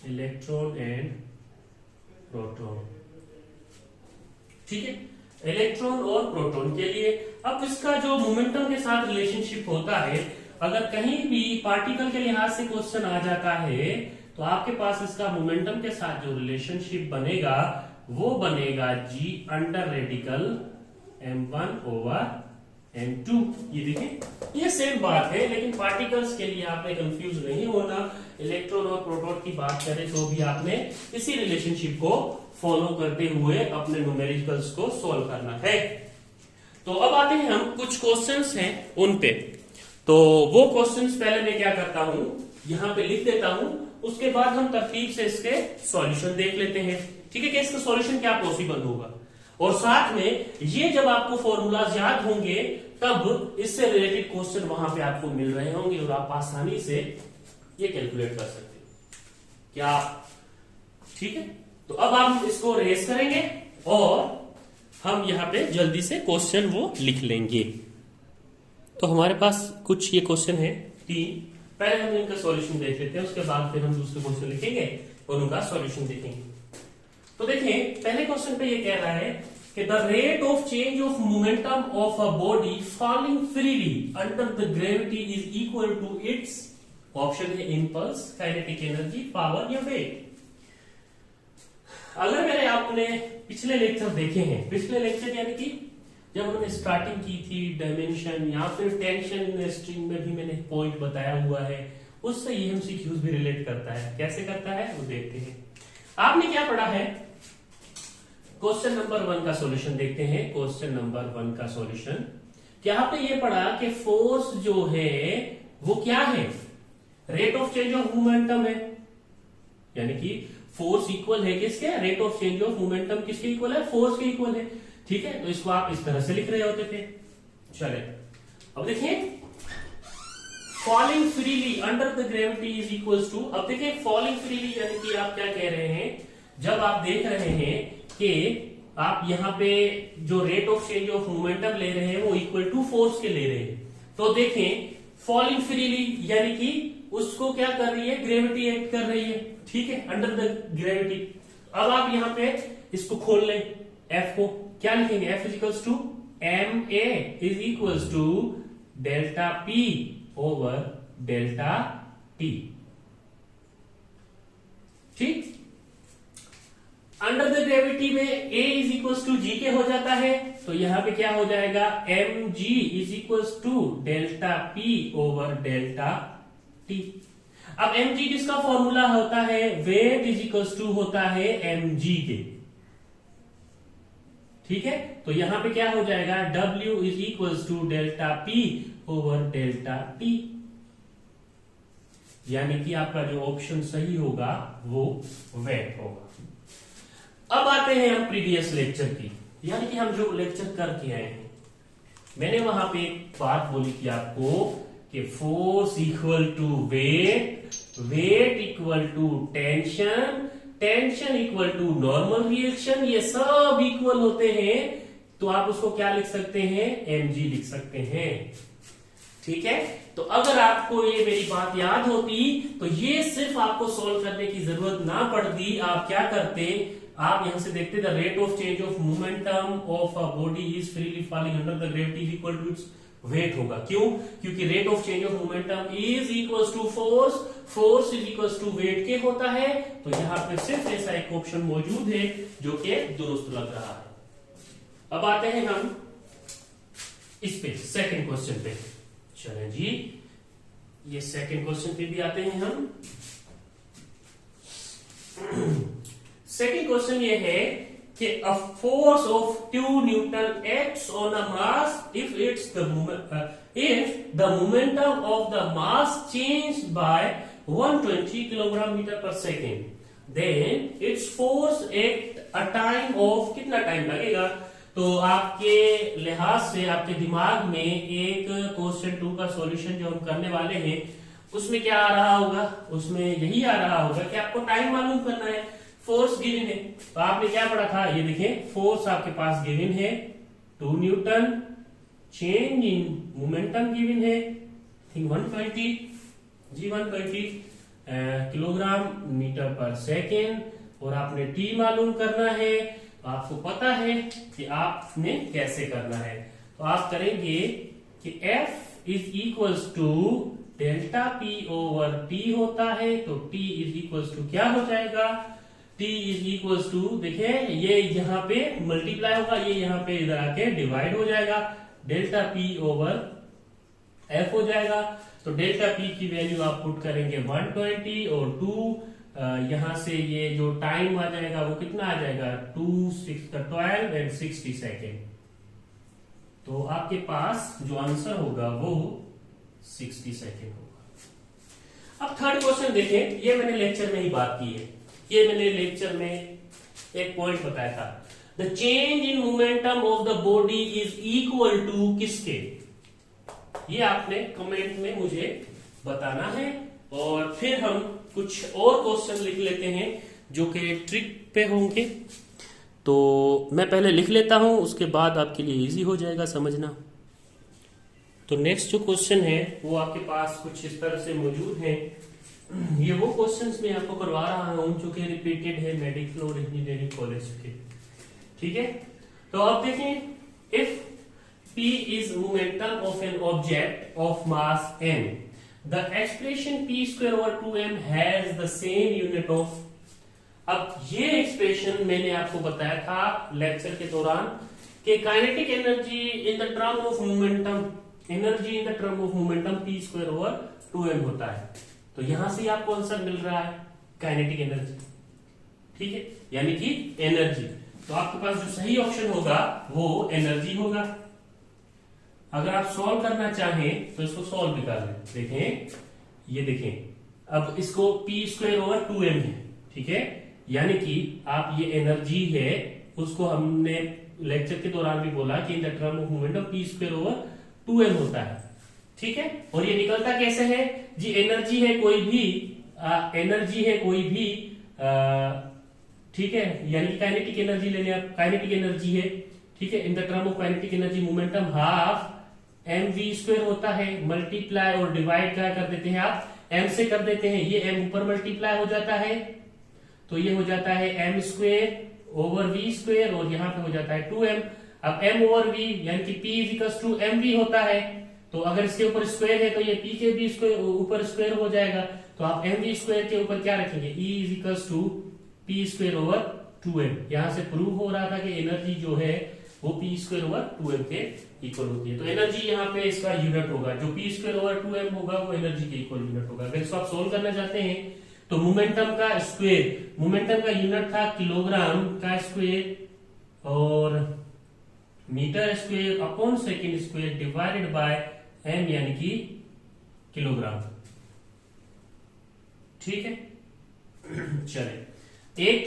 Speaker 1: इलेक्ट्रॉन एंड प्रोटॉन, ठीक है, इलेक्ट्रॉन और प्रोटॉन के लिए। अब इसका जो मोमेंटम के साथ रिलेशनशिप होता है, अगर कहीं भी पार्टिकल के लिहाज से क्वेश्चन आ जाता है तो आपके पास इसका मोमेंटम के साथ जो रिलेशनशिप बनेगा वो बनेगा G under radical m1 over m2। ये देखिए ये सेम बात है, लेकिन पार्टिकल्स के लिए आपने कंफ्यूज नहीं होना। इलेक्ट्रॉन और प्रोटॉन की बात करें तो भी आपने इसी रिलेशनशिप को फॉलो करते हुए अपने न्यूमेरिकल्स को सॉल्व करना है। तो अब आते हैं हम कुछ क्वेश्चंस हैं उन पे। तो वो क्वेश्चंस पहले मैं क्या करता हूं, यहां पे लिख देता हूं, उसके बाद हम तरतीब से इसके सॉल्यूशन देख लेते हैं, ठीक है, कि इसका सॉल्यूशन क्या पॉसिबल होगा। और साथ में ये जब आपको फॉर्मूलाज याद होंगे तब इससे रिलेटेड क्वेश्चन वहां पे आपको मिल रहे होंगे और आप आसानी से ये कैलकुलेट कर सकते हैं क्या, ठीक है। तो अब हम इसको रेस करेंगे और हम यहाँ पे जल्दी से क्वेश्चन वो लिख लेंगे। तो हमारे पास कुछ ये क्वेश्चन है 3, पहले हम इनका सॉल्यूशन देख लेते हैं, उसके बाद फिर हम दूसरे क्वेश्चन लिखेंगे और उनका सॉल्यूशन देखेंगे। तो देखें पहले क्वेश्चन पे ये कह रहा है कि the rate of change of momentum of a body falling freely under the gravity is equal to its, option है इम्पल्स, काइनेटिक एनर्जी, पावर या वेट। अगर मैंने आपने पिछले लेक्चर देखे हैं, पिछले लेक्चर यानी कि जब हमने स्टार्टिंग की थी डायमेंशन या फिर टेंशन स्ट्रिंग में भी मैंने पॉइंट बताया हुआ है, उससे ये एमसीक्यूज भी रिलेट करता है। कैसे करता है वो देखते हैं। आपने क्या पढ़ा है, क्वेश्चन नंबर 1 का सॉल्यूशन देखते हैं। क्वेश्चन नंबर 1 का सॉल्यूशन, क्या आपने ये पढ़ा कि फोर्स जो है वो क्या है, rate of change of momentum है, यानी कि फोर्स इक्वल है किसके, rate of change of momentum किसके इक्वल है, फोर्स के इक्वल है, ठीक है। तो इसको आप इस तरह से लिख रहे होते थे। चले अब देखिए falling freely under the gravity is equals to, अब देखिए फॉलिंग फ्रीली यानी कि आप क्या कह रहे हैं, जब आप देख रहे हैं कि आप यहां पे जो rate of change of momentum ले रहे हैं वो इक्वल टू फोर्स के ले रहे हैं, तो देखें फॉलिंग फ्रीली यानी कि उसको क्या कर रही है, ग्रेविटी एक्ट कर रही है, ठीक है, अंडर द ग्रेविटी। अब आप यहां पे इसको खोल लें, F को क्या लिखेंगे, F is equals to ma is equals to delta P over delta T, ठीक। अंडर द ग्रेविटी में A is equals to G के हो जाता है, तो यहां पे क्या हो जाएगा, mg is equals to delta P over delta T। अब mg किसका फॉर्मूला होता है, वेट इज इक्वल्स टू होता है mg के, ठीक है। तो यहां पे क्या हो जाएगा, W is equals to delta P over delta T, यानी कि आपका जो ऑप्शन सही होगा वो वेट होगा। अब आते हैं हम प्रीवियस लेक्चर की, यानी कि हम जो लेक्चर करके आए हैं, मैंने वहां पे एक बात बोली थी आपको कि force equal to weight, weight equal to tension, tension equal to normal reaction, ये सब इक्वल होते हैं, तो आप उसको क्या लिख सकते हैं, mg लिख सकते हैं, ठीक है। तो अगर आपको ये मेरी बात याद होती तो ये सिर्फ आपको सोल्व करने की जरूरत ना पड़ती, आप क्या करते, आप यहां से देखते the rate of change of momentum of a body is freely falling under the gravity is equal to its weight होगा। क्यों, क्योंकि rate of change of momentum is equals to force, force is equals to weight के होता है, तो यहां पे सिर्फ ऐसा एक ऑप्शन मौजूद है जो कि दुरुस्त लग रहा है। अब आते हैं हम इस पे सेकंड क्वेश्चन पे, चलें जी, ये सेकंड क्वेश्चन पे भी आते हैं हम। सेकंड क्वेश्चन ये है कि a force of 2 Newton acts on a mass if the momentum of the mass changed by 120 kilogram per second, then its force at a time of, कितना टाइम लगेगा, तो आपके लिहाज से आपके दिमाग में एक क्वेश्चन 2 का सॉल्यूशन जो हम करने वाले हैं उसमें क्या आ रहा होगा, उसमें यही आ रहा होगा कि आपको टाइम मालूम करना है, फोर्स गिवन है। तो आपने क्या पढ़ा था, ये देखें फोर्स आपके पास गिवन है 2 Newton, change in momentum given है थिंक 120 जी 120 किलोग्राम मीटर पर सेकेंड, और आपने टी मालूम करना है। तो आपको पता है कि आपने कैसे करना है। तो आप करेंगे कि F is equals to delta P over T होता है, तो T इज इक्वल्स टू क्या हो जाएगा, T इज इक्वल्स टू, देखिए ये यहाँ पे मल्टीप्लाई होगा, ये यहाँ पे इधर आके डिवाइड हो जाएगा, डेल्टा P ओवर F हो जाएगा। तो डेल्टा P की वैल्यू आप पुट करेंगे 120 और 2, यहां से ये जो टाइम आ जाएगा वो कितना आ जाएगा 2 6 12 एंड 60 सेकेंड। तो आपके पास जो आंसर होगा वो 60 सेकेंड होगा। अब थर्ड क्वेश्चन देखें, ये मैंने लेक्चर में ही बात की है, ये मैंने लेक्चर में एक पॉइंट बताया था, the change in momentum of the body is equal to किसके, ये आपने कमेंट में मुझे बताना है। और फिर हम कुछ और क्वेश्चन लिख लेते हैं जो कि ट्रिक पे होंगे। तो मैं पहले लिख लेता हूं, उसके बाद आपके लिए इजी हो जाएगा समझना। तो नेक्स्ट जो क्वेश्चन है वो आपके पास कुछ इस तरह से मौजूद है। ये वो क्वेश्चंस मैं आपको करवा रहा हूं जो कि रिपीटेड है मेडिकल और इंजीनियरिंग कॉलेज के, ठीक है। तो आप देखें, if P is momentum of an object of mass m, the expression p square over 2m has the same unit of। अब ये एक्सप्रेशन मैंने आपको बताया था लेक्चर के दौरान कि kinetic energy in the term of momentum, energy in the term of momentum p square over 2m होता है। तो यहां से आपको आंसर मिल रहा है काइनेटिक एनर्जी, ठीक है, यानी कि एनर्जी। तो आपके पास जो सही ऑप्शन होगा वो एनर्जी होगा। अगर आप सॉल्व करना चाहें तो इसको सॉल्व भी कर लें। देखें, ये देखें, अब इसको p स्क्वायर ओवर 2m है, ठीक है, यानी कि आप ये एनर्जी है उसको हमने लेक्चर के दौरान भी बोला कि in the term of momentum p square over 2m होता है, ठीक है। और ये निकलता कैसे है जी, एनर्जी है कोई भी, एनर्जी है कोई भी, ठीक है, यानी काइनेटिक एनर्जी ले लें आप, काइनेटिक एनर्जी है, ठीक है, इन the term of kinetic energy momentum half mv square होता है, मल्टीप्लाई और डिवाइड क्या कर देते हैं आप, m से कर देते हैं, ये m ऊपर मल्टीप्लाई हो जाता है तो ये हो जाता है m square over v square, और यहां पे हो जाता है 2m। अब m ओवर v यानी कि p is equal to mv होता है, तो अगर इसके ऊपर स्क्वायर है तो ये p के भी स्क्वायर ऊपर स्क्वायर हो जाएगा। तो आप mv स्क्वायर के ऊपर क्या रखेंगे, e is equal to p square over 2m। यहां से प्रूव हो रहा था कि एनर्जी जो है वो p स्क्वायर ओवर 2m के इक्वल होती है। तो एनर्जी यहाँ पे इसका यूनिट होगा, जो p स्क्वायर ओवर 2m होगा वो एनर्जी के इक्वल यूनिट होगा। अगर इसको आप सोल्व करना चाहते हैं तो मोमेंटम का स्क्वायर, मोमेंटम का यूनिट था किलोग्राम का स्क्वायर और metre square upon second square divided by m यानी कि किलोग्राम, ठीक है। चले, 1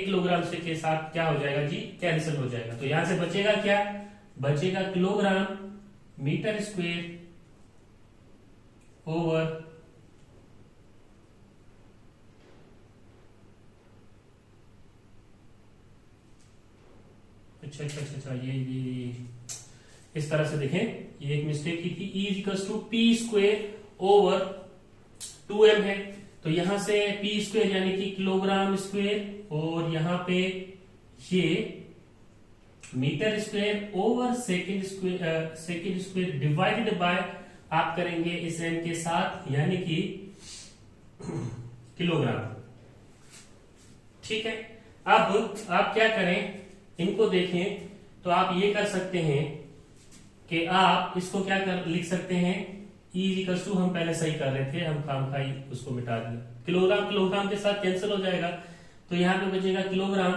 Speaker 1: किलोग्राम से के साथ क्या हो जाएगा जी, कैंसिल हो जाएगा। तो यहां से बचेगा क्या, बचेगा किलोग्राम मीटर स्क्वायर ओवर अच्छा ये इस तरह से देखें, ये एक मिस्टेक की थी, E equals to P square over 2m है। तो यहां से p स्क्वायर यानी कि किलोग्राम स्क्वायर, और यहां पे ये metre square over second square divided by आप करेंगे इस m के साथ यानी कि किलोग्राम, ठीक है। अब आप क्या करें, इनको देखें तो आप ये कर सकते हैं कि आप इसको क्या कर लिख सकते हैं, E इक्वल टू, हम पहले सही कर रहे थे, हम खामखाई उसको मिटा दिया, किलोग्राम के साथ कैंसिल हो जाएगा। तो यहाँ पे बचेगा kilogram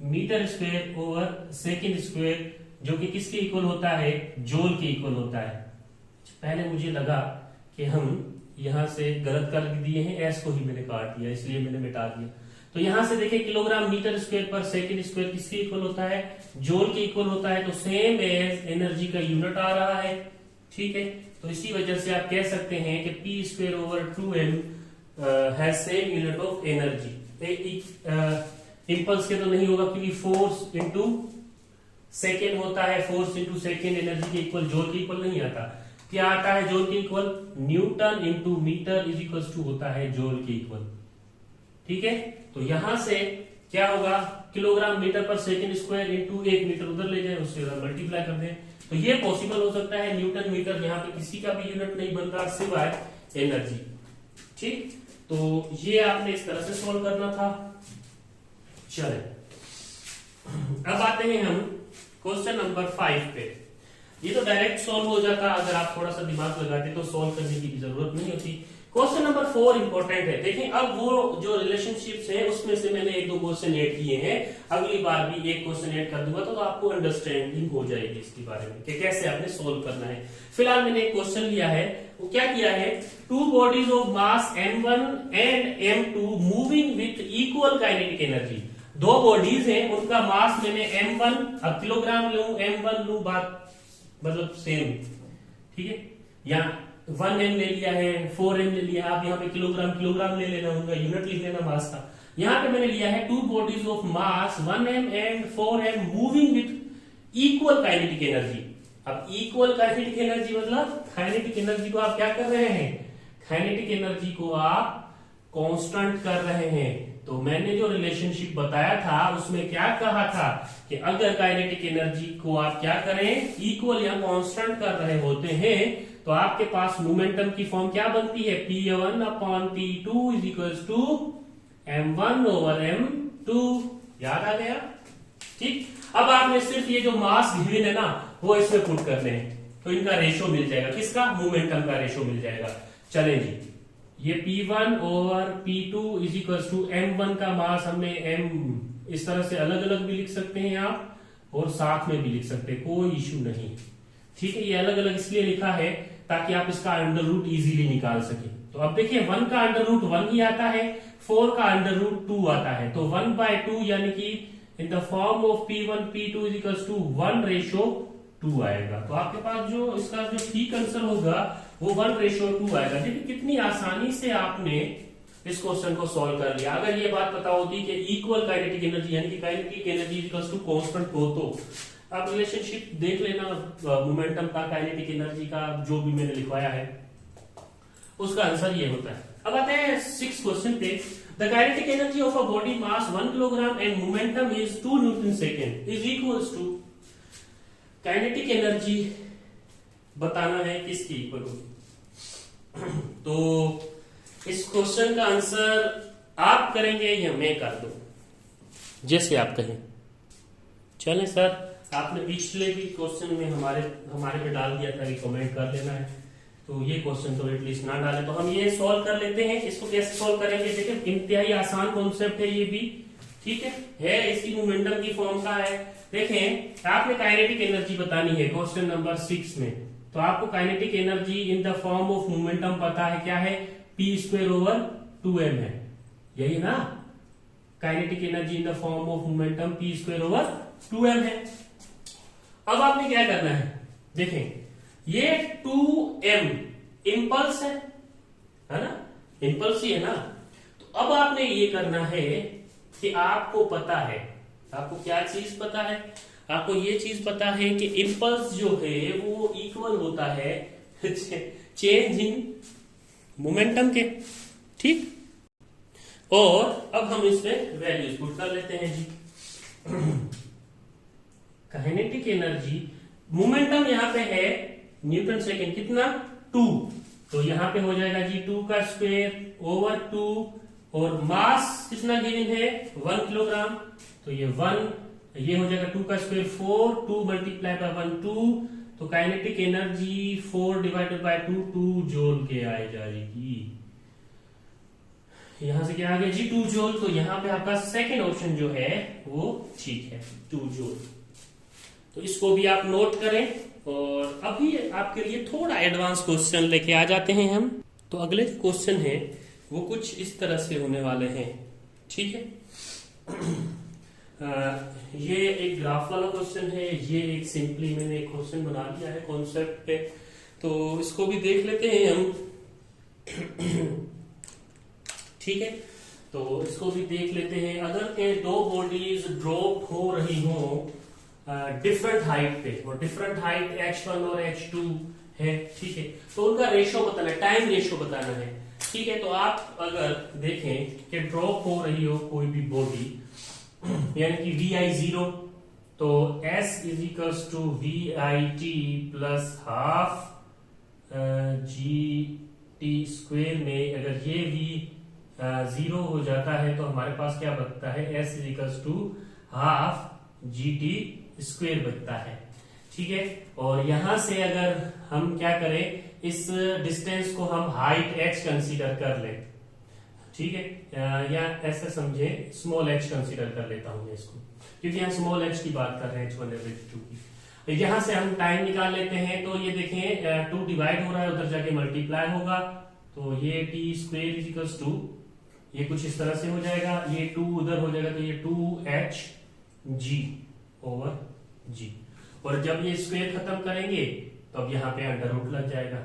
Speaker 1: metre square over second square, जो कि किसके इक्वल होता है, जूल के इक्वल होता है। पहले मुझे लगा कि हम यहां से गलत कर दिए हैं, एस को ही मैंने काट दिया, इसलिए मैंने मिटा दिया। तो यहां से देखिए किलोग्राम मीटर स्क्वायर पर सेकेंड स्क्वायर किसके इक्वल होता है, जूल के इक्वल होता है। तो सेम एज एनर्जी का यूनिट आ रहा है, ठीक है। तो इसी वजह से आप कह सकते हैं कि p square over 2m has same unit of energy. Impulse के तो नहीं होगा क्योंकि फोर्स इंटू सेकेंड होता है, फोर्स इंटू सेकेंड एनर्जी के इक्वल, जूल के इक्वल नहीं आता। क्या आता है जूल के equal, newton into metre is equal to होता है जूल के इक्वल। ठीक है, तो यहां से क्या होगा, किलोग्राम मीटर पर सेकंड स्क्वायर इंटू 1 मीटर उधर ले जाए, उससे मल्टीप्लाई कर दें, तो ये पॉसिबल हो सकता है। न्यूटन मीटर यहाँ पे किसी का भी यूनिट नहीं बनता सिवाय एनर्जी। ठीक, तो ये आपने इस तरह से सॉल्व करना था। चले अब आते हैं हम क्वेश्चन नंबर 5 पे। ये तो डायरेक्ट सॉल्व हो जाता, अगर आप थोड़ा सा दिमाग लगाते तो सॉल्व करने की भी जरूरत नहीं होती। क्वेश्चन नंबर 4 इंपॉर्टेंट है। देखिए, अब वो जो रिलेशनशिप्स है उसमें से मैंने 1-2 क्वेश्चन ऐड किए हैं, अगली बार भी एक क्वेश्चन ऐड कर दूंगा तो आपको अंडरस्टैंडिंग हो जाएगी इसके बारे में कि कैसे आपने सोल्व करना है। फिलहाल मैंने एक क्वेश्चन लिया है, वो क्या किया है, 2 bodies of mass m1 and m2 moving with equal kinetic energy. 2 bodies हैं, उनका मास मैंने m1, अब किलोग्राम लूं m1 लूं, बात मतलब सेम। ठीक है, यहाँ 1m ले लिया है, 4m ले लिया है, आप यहाँ पे किलोग्राम ले लेना होगा, यूनिट लिख लेना मास का। यहाँ पे मैंने लिया है 2 bodies of mass 1m and 4m moving with equal kinetic energy. अब इक्वल काइनेटिक एनर्जी मतलब काइनेटिक एनर्जी को आप क्या कर रहे हैं, काइनेटिक एनर्जी को आप कांस्टेंट कर रहे हैं। तो मैंने जो रिलेशनशिप बताया था उसमें क्या कहा था कि अगर काइनेटिक एनर्जी को आप क्या करें, इक्वल या कांस्टेंट कर रहे होते हैं, तो आपके पास मोमेंटम की फॉर्म क्या बनती है, P1 upon P2 is equals to M1 over M2। याद आ गया? ठीक, अब आपने सिर्फ ये जो मास गिवन है ना वो इसमें पुट करने हैं, तो इनका रेशो मिल जाएगा, किसका, मोमेंटम का रेशो मिल जाएगा। चले जी, ये P1 over P2 is equals to M1 का मास हमने M इस तरह से अलग अलग भी लिख सकते हैं आप, और साथ में भी लिख सकते हैं, कोई इश्यू नहीं। ठीक है, ये अलग अलग इसलिए लिखा है ताकि आप इसका अंडर रूट इजीली निकाल सके। तो अब देखिए 1 का अंडर रूट 1 ही आता है, 4 का अंडर रूट 2 आता है, तो 1/2 यानी कि in the form of P1 P2 is equals to 1:2 आएगा। तो आपके पास जो इसका जो ठीक आंसर होगा वो 1:2 आएगा। देखिए कितनी आसानी से आपने इस क्वेश्चन को सॉल्व कर लिया। अगर ये बात पता होती कि इक्वल काइनेटिक एनर्जी यानी कि kinetic energy is equals to constant हो, तो आप रिलेशनशिप देख लेना मोमेंटम का, काइनेटिक एनर्जी का, जो भी मैंने लिखवाया है उसका आंसर ये होता है। अब आते हैं 6 क्वेश्चन पे। The kinetic energy of a body mass 1 kilogram and momentum is 2 newton second is equals to, kinetic energy बताना है किसकी इक्वल होगी। तो इस क्वेश्चन का आंसर आप करेंगे या मैं कर दूं, जैसे आप कहें। चलें सर, आपने पिछले भी क्वेश्चन में हमारे पे डाल दिया था कि कमेंट कर लेना है, तो ये क्वेश्चन तो एटलीस्ट ना डाले, तो हम ये सॉल्व कर लेते हैं। इसको कैसे सॉल्व करेंगे, देखिए इंतहाई आसान कॉन्सेप्ट है ये भी। ठीक है इसी मोमेंटम की फॉर्म का है। देखें, आपने काइनेटिक एनर्जी बतानी है क्वेश्चन नंबर 6 में, तो आपको kinetic energy in the form of momentum पता है, क्या है, P² ओवर 2m है, यही ना, kinetic energy in the form of momentum P² over 2m है। अब आपने क्या करना है, देखें ये 2m इंपल्स है ना, इंपल्स ही है ना। तो अब आपने ये करना है कि आपको पता है, आपको क्या चीज पता है, आपको ये चीज पता है कि इंपल्स जो है वो इक्वल होता है चेंज इन मोमेंटम के। ठीक, और अब हम इसमें वैल्यूज पुट कर लेते हैं जी। काइनेटिक एनर्जी, मोमेंटम यहाँ पे है न्यूटन सेकेंड, कितना, 2, तो यहाँ पे हो जाएगा जी 2 का स्क्वायर ओवर 2, और मास कितना गिवन है 1 किलोग्राम, तो ये 1, ये हो जाएगा 2 का स्क्वायर 4, 2 मल्टीप्लाई बाय 1 2, तो kinetic energy 4 divided by 2 joule के आ जाएगी। यहां से क्या आ गया जी 2 जूल, तो यहाँ पे आपका सेकेंड ऑप्शन जो है वो ठीक है, 2 जूल। तो इसको भी आप नोट करें, और अभी आपके लिए थोड़ा एडवांस क्वेश्चन लेके आ जाते हैं हम। तो अगले क्वेश्चन है वो कुछ इस तरह से होने वाले हैं। ठीक है, ये एक ग्राफ वाला क्वेश्चन है, ये एक सिंपली मैंने एक क्वेश्चन बना लिया है कॉन्सेप्ट पे, तो इसको भी देख लेते हैं हम। ठीक है, तो इसको भी देख लेते हैं। अगर के 2 बॉडीज ड्रॉप हो रही हो डिफरेंट हाइट पे, और डिफरेंट हाइट H1 और H2 है, ठीक है। तो उनका रेशो बताना है, टाइम रेशो बताना है, ठीक है। तो आप अगर देखें कि ड्रॉप हो रही हो कोई भी बॉडी, यानी कि VI0, तो S is equals to VIT plus half GT square में अगर ये V 0 हो जाता है तो हमारे पास क्या बचता है, S is equals to half GT square बचता है, ठीक है। और यहां से अगर हम क्या करें, इस डिस्टेंस को हम हाइट h कंसीडर कर लें, ठीक है, या ऐसा समझे स्मॉल h कंसीडर कर लेता हूं मैं इसको, क्योंकि यहाँ स्मॉल h की बात कर रहे हैं, h1 h2 की। तो यहां से हम टाइम निकाल लेते हैं, तो ये देखें 2 डिवाइड हो रहा है, उधर जाके मल्टीप्लाई होगा, तो ये t square is equals to, ये कुछ इस तरह से हो जाएगा, ये 2 उधर हो जाएगा, तो ये 2hg ओवर g, और जब ये स्क्वेयर खत्म करेंगे तो अब यहाँ पे अंडर रूट लग जाएगा,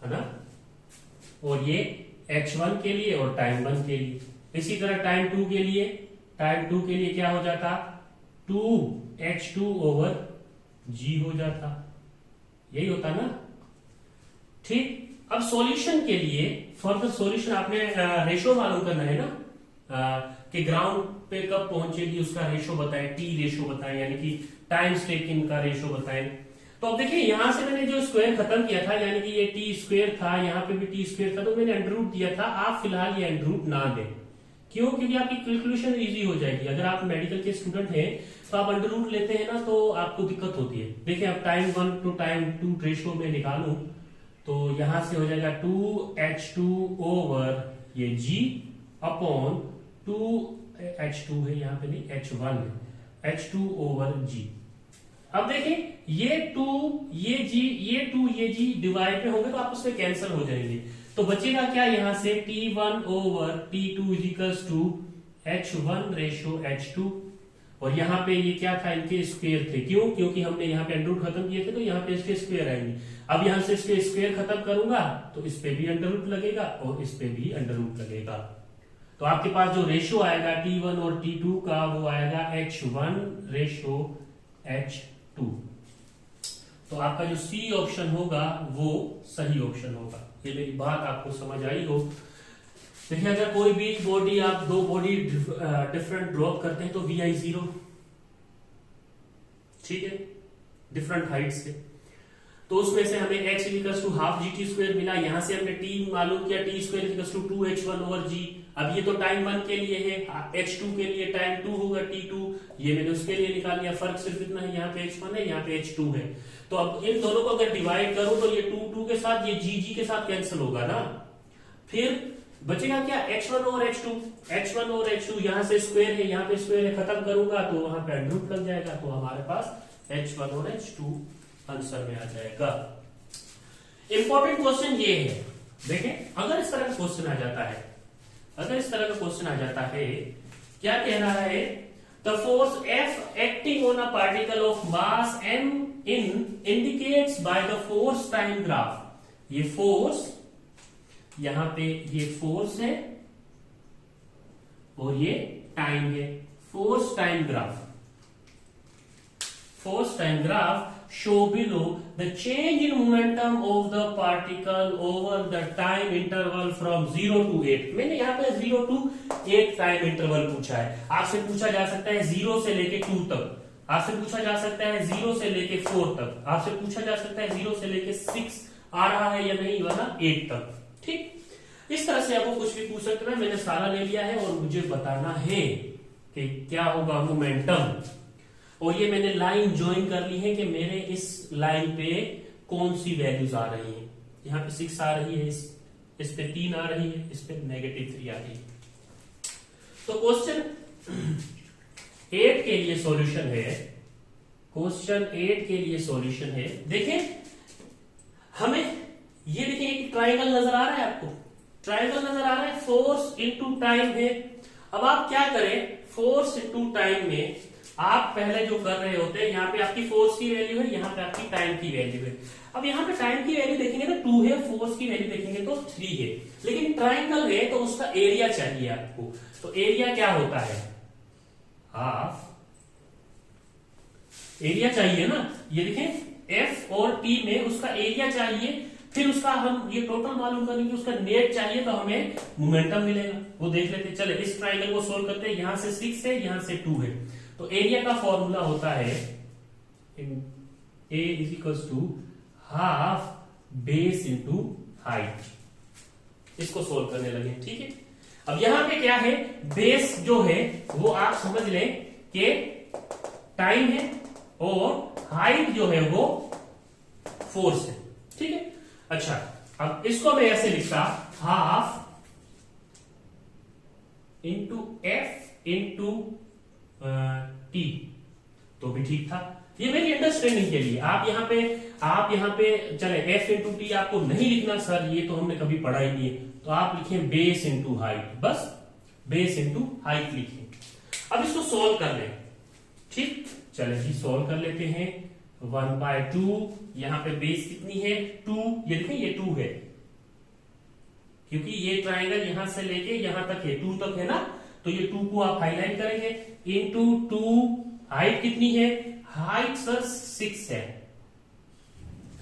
Speaker 1: है ना। और ये h1 के लिए और टाइम 1 के लिए, इसी तरह टाइम 2 के लिए, टाइम 2 के लिए क्या हो जाता, 2h2 ओवर g हो जाता, यही होता ना, ठीक। अब सॉल्यूशन के लिए, फर्दर सॉल्यूशन आपने रेशो मालूम करना है ना, कि ग्राउंड पे कब पहुंचेगी उसका रेशो बताएं, टी रेशो बताएं, यानी कि टाइम टेकिंग का रेशो बताएं। तो अब देखिए यहां से मैंने जो स्क्वायर खत्म किया था, यानी कि ये टी स्क्वायर था, यहाँ पे भी टी स्क्वायर था, तो मैंने अंडर रूट दिया था। आप फिलहाल ये अंडर रूट ना दें, क्यों, क्योंकि आपकी कैलकुलेशन इजी हो जाएगी। अगर आप मेडिकल के स्टूडेंट हैं तो आप अंडर रूट लेते हैं ना, तो आपको दिक्कत होती है। देखिए अब टाइम 1 टू टाइम 2 रेशो में निकालूं तो यहां से हो जाएगा 2h2 ओवर ये g अपॉन 2h2 है, यहाँ पे नहीं h1 है, h2 ओवर g। अब देखें ये 2 ये g ये 2 ये g डिवाइड में होंगे तो आपस में कैंसिल हो जाएंगे, तो बचेगा क्या, यहां से t1 over t2 is equals to h1 ratio h2, और यहाँ पे ये क्या था, इनके स्क्वायर थे, क्यों, क्योंकि हमने यहाँ पे अंडर रूट खत्म किए थे, तो यहाँ पे इसके स्क्वायर आएंगे। अब यहां से इसके स्क्वायर खत्म करूंगा तो इस पे भी अंडर रूट लगेगा और इस पे भी अंडर रूट लगेगा, तो आपके पास जो रेशो आएगा t1 और t2 का वो आएगा h1 रेशो h2। तो आपका जो सी ऑप्शन होगा वो सही ऑप्शन होगा। ये मेरी बात आपको समझ आई हो। देखिए अगर कोई भी बॉडी, आप 2 बॉडी डिफरेंट ड्रॉप करते हैं तो VI0, ठीक है, डिफरेंट हाइट से, तो उसमें से हमें h equals to half GT square मिला, यहां से हमने t मालूम किया, t square equals to 2h1 over g। अब ये तो टाइम 1 के लिए है, h2 के लिए टाइम 2 होगा t2, ये मैंने उसके लिए निकाल लिया, फर्क सिर्फ इतना है, यहाँ पे h1 है, यहाँ पे h2 है। तो अब इन दोनों को अगर डिवाइड करूं तो ये 2 के साथ ये g के साथ कैंसिल होगा ना, फिर बचेगा क्या, h1 और h2, h1 और h2, यहां से स्क्वायर है, यहाँ पे स्क्वायर है, खत्म करूंगा तो वहां पे अंडर रूट लग जाएगा, तो हमारे पास h1 और h2 आंसर में आ जाएगा। इंपॉर्टेंट क्वेश्चन ये है, देखें अगर इस तरह का क्वेश्चन आ जाता है, अगर इस तरह का क्वेश्चन आ जाता है, क्या कह रहा है, the force F acting on a particle of mass m indicates by the force time graph. ये फोर्स, यहां पे ये फोर्स है और ये टाइम है, force time graph, force time graph show below the change in momentum of the particle over the time interval from 0 to 8। मैंने यहाँ पे 0 to 8 टाइम इंटरवल पूछा है। आपसे पूछा जा सकता है 0 से लेके 2 तक, आपसे पूछा जा सकता है 0 से लेके 4 तक, आपसे पूछा जा सकता है 0 से लेके 6 आ रहा है या नहीं, वरना 8 तक, ठीक। इस तरह से आपको कुछ भी पूछ सकते हैं। मैंने सारा ले लिया है और मुझे बताना है कि क्या होगा मोमेंटम, और ये मैंने लाइन ज्वाइन कर ली है कि मेरे इस लाइन पे कौन सी वैल्यूज आ रही हैं। यहाँ पे 6 आ रही है, इस पे 3 आ रही है, इस पे -3 आ रही है। तो क्वेश्चन 8 के लिए सॉल्यूशन है, क्वेश्चन 8 के लिए सॉल्यूशन है। देखें हमें ये देखिए एक ट्राइंगल नजर आ रहा है, आपको ट्राइंगल नजर आ रहा है, फोर्स इनटू टाइम है। अब आप क्या करें, फोर्स इनटू टाइम में आप पहले जो कर रहे होते हैं, यहाँ पे आपकी फोर्स की वैल्यू है, यहाँ पे आपकी टाइम की वैल्यू है। अब यहाँ पे टाइम की वैल्यू देखेंगे तो 2 है, फोर्स की वैल्यू देखेंगे तो 3 है, लेकिन ट्राइंगल है तो उसका एरिया चाहिए आपको। तो एरिया क्या होता है, हाफ एरिया चाहिए ना। ये देखें एफ और टी में उसका एरिया चाहिए, फिर उसका हम ये टोटल मालूम करेंगे, उसका नेट चाहिए, तो हमें मोमेंटम मिलेगा। वो देख लेते हैं। चले इस ट्राइंगल को सोल्व करते हैं। यहां से 6 है, यहां से 2 है, तो एरिया का फॉर्मूला होता है A is equal to half base into height. इसको सोल्व करने लगे, ठीक है। अब यहां पे क्या है, बेस जो है वो आप समझ लें कि टाइम है और हाइट जो है वो फोर्स है, ठीक है। अच्छा, अब इसको मैं ऐसे लिखता, half into F into T, तो भी ठीक था। ये मेरी अंडरस्टैंडिंग के लिए। आप यहाँ पे चले एफ इंटू टी आपको नहीं लिखना सर, ये तो हमने कभी पढ़ा ही नहीं है, तो आप लिखें बेस इंटू हाइट, बस बेस इंटू हाइट लिखें। अब इसको सोल्व कर लें, ठीक। चले जी सोल्व कर लेते हैं। 1/2, यहां पे बेस कितनी है 2, ये देखें ये 2 है, क्योंकि ये ट्राइंगल यहां से लेके यहां तक है, 2 तक है ना, तो ये 2 को आप हाईलाइट करेंगे। इंटू 2, हाइट कितनी है, हाइट सर 6 है,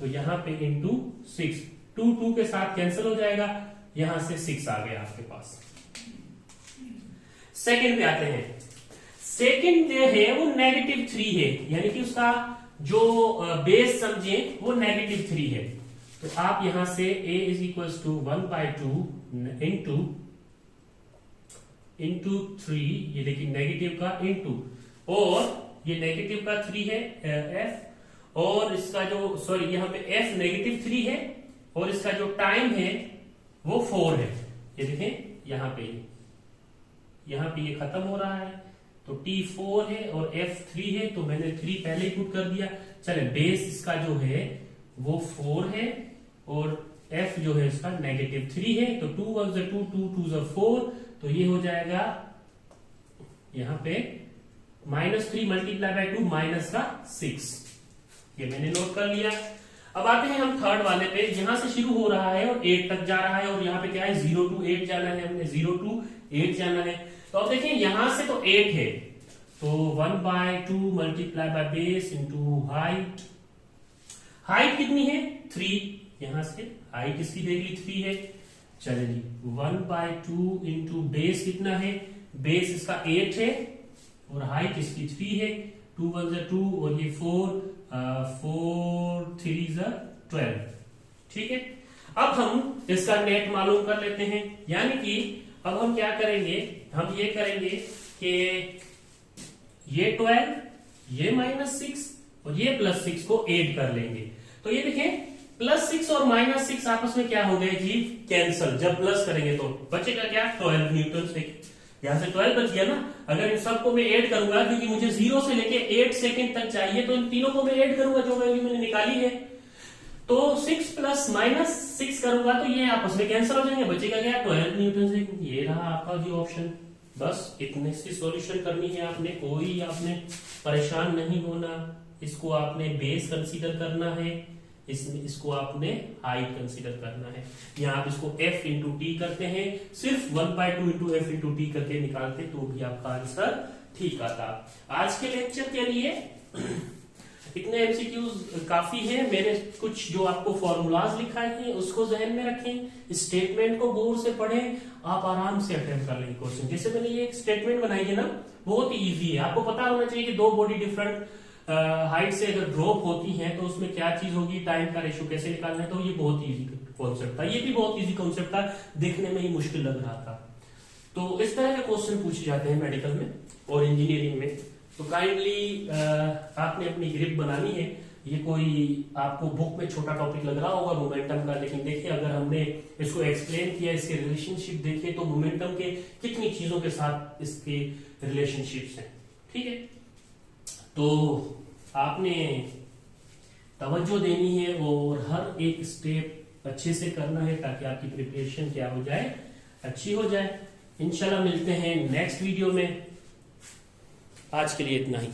Speaker 1: तो यहां पे इंटू 6, 2 के साथ कैंसिल हो जाएगा, यहां से 6 आ गया आपके पास। सेकंड पे आते हैं। सेकंड जो है वो -3 है, यानी कि उसका जो बेस समझे वो -3 है, तो आप यहां से a is equal to 1/2 into 3, ये देखिए नेगेटिव का इंटू, और ये नेगेटिव का 3 है f, और इसका जो सॉरी यहाँ पे f -3 है, और इसका जो टाइम है वो 4 है। ये देखें यहाँ पे ये खत्म हो रहा है, तो t 4 है और f 3 है, तो मैंने 3 पहले ही पुट कर दिया। चले बेस इसका जो है वो 4 है और f जो है इसका -3 है, तो 2 1 2 2 2 4, तो ये हो जाएगा यहां पे -3 मल्टीप्लाई बाय 2 माइनस का 6, ये मैंने नोट कर लिया। अब आते हैं हम थर्ड वाले पे, यहां से शुरू हो रहा है और 8 तक जा रहा है, और यहाँ पे क्या है 0 to 8 जाना है, हमने 0 to 8 जाना है। तो अब देखिए यहां से तो 8 है, तो 1/2 multiply by base into height, height कितनी है 3, यहां से हाइट इसकी देख ली 3 है। चलिए जी 1/2 इंटू बेस कितना है, बेस इसका 8 है और हाइट इसकी 3 है, 2 1 2 और ये 4 4 3 12, ठीक है। अब हम इसका नेट मालूम कर लेते हैं, यानी कि अब हम क्या करेंगे, हम ये करेंगे कि ये 12, ये -6 और ये +6 को ऐड कर लेंगे, तो ये देखें +6 और -6 आपस में क्या हो गए जी, कैंसल। जब प्लस करेंगे तो बचेगा क्या, 12 न्यूटन से, यहां से 12 बच गया ना। अगर इन सबको मैं ऐड करूंगा, क्योंकि मुझे 0 से लेके 8 सेकंड तक चाहिए, तो इन तीनों को मैं ऐड करूंगा जो वैल्यू मैंने निकाली है, तो 6 + -6 करूंगा तो ये आपस में कैंसिल हो जाएंगे, बचेगा क्या 12 न्यूटन से। ये रहा आपका जी ऑप्शन। बस इतने सी सॉल्यूशन करनी है आपने, कोई आपने परेशान नहीं होना। इसको आपने बेस कंसीडर करना है, इसको आपने हाइट कंसीडर करना है। यहाँ आप इसको f इंटू टी करते हैं, सिर्फ 1/2 इंटू f इंटू टी करके निकालते तो भी आपका आंसर ठीक आता। आज के लेक्चर के लिए इतने एमसीक्यूज काफी है। मैंने कुछ जो आपको फॉर्मूलाज लिखा है उसको जहन में रखें, स्टेटमेंट को गौर से पढ़ें, आप आराम से अटेम्प्ट कर लेंगे क्वेश्चन। जैसे मैंने ये एक स्टेटमेंट बनाई है ना, बहुत ही ईजी है। आपको पता होना चाहिए कि दो बॉडी डिफरेंट हाइट से अगर ड्रॉप होती है तो उसमें क्या चीज होगी, टाइम का रेशियो कैसे निकालना है। तो ये बहुत इजी कॉन्सेप्ट था, ये भी बहुत इजी कॉन्सेप्ट था, देखने में ही मुश्किल लग रहा था। तो इस तरह के क्वेश्चन पूछे जाते हैं मेडिकल में और इंजीनियरिंग में। तो काइंडली आपने अपनी ग्रिप बनानी है। ये कोई आपको बुक में छोटा टॉपिक लग रहा होगा मोमेंटम का, लेकिन देखिए अगर हमने इसको एक्सप्लेन किया, इसके रिलेशनशिप देखे, तो मोमेंटम के कितनी चीजों के साथ इसके रिलेशनशिप्स हैं, ठीक है। तो आपने तवज्जो देनी है और हर एक स्टेप अच्छे से करना है, ताकि आपकी प्रिपरेशन क्या हो जाए, अच्छी हो जाए। इंशाल्लाह मिलते हैं नेक्स्ट वीडियो में। आज के लिए इतना ही।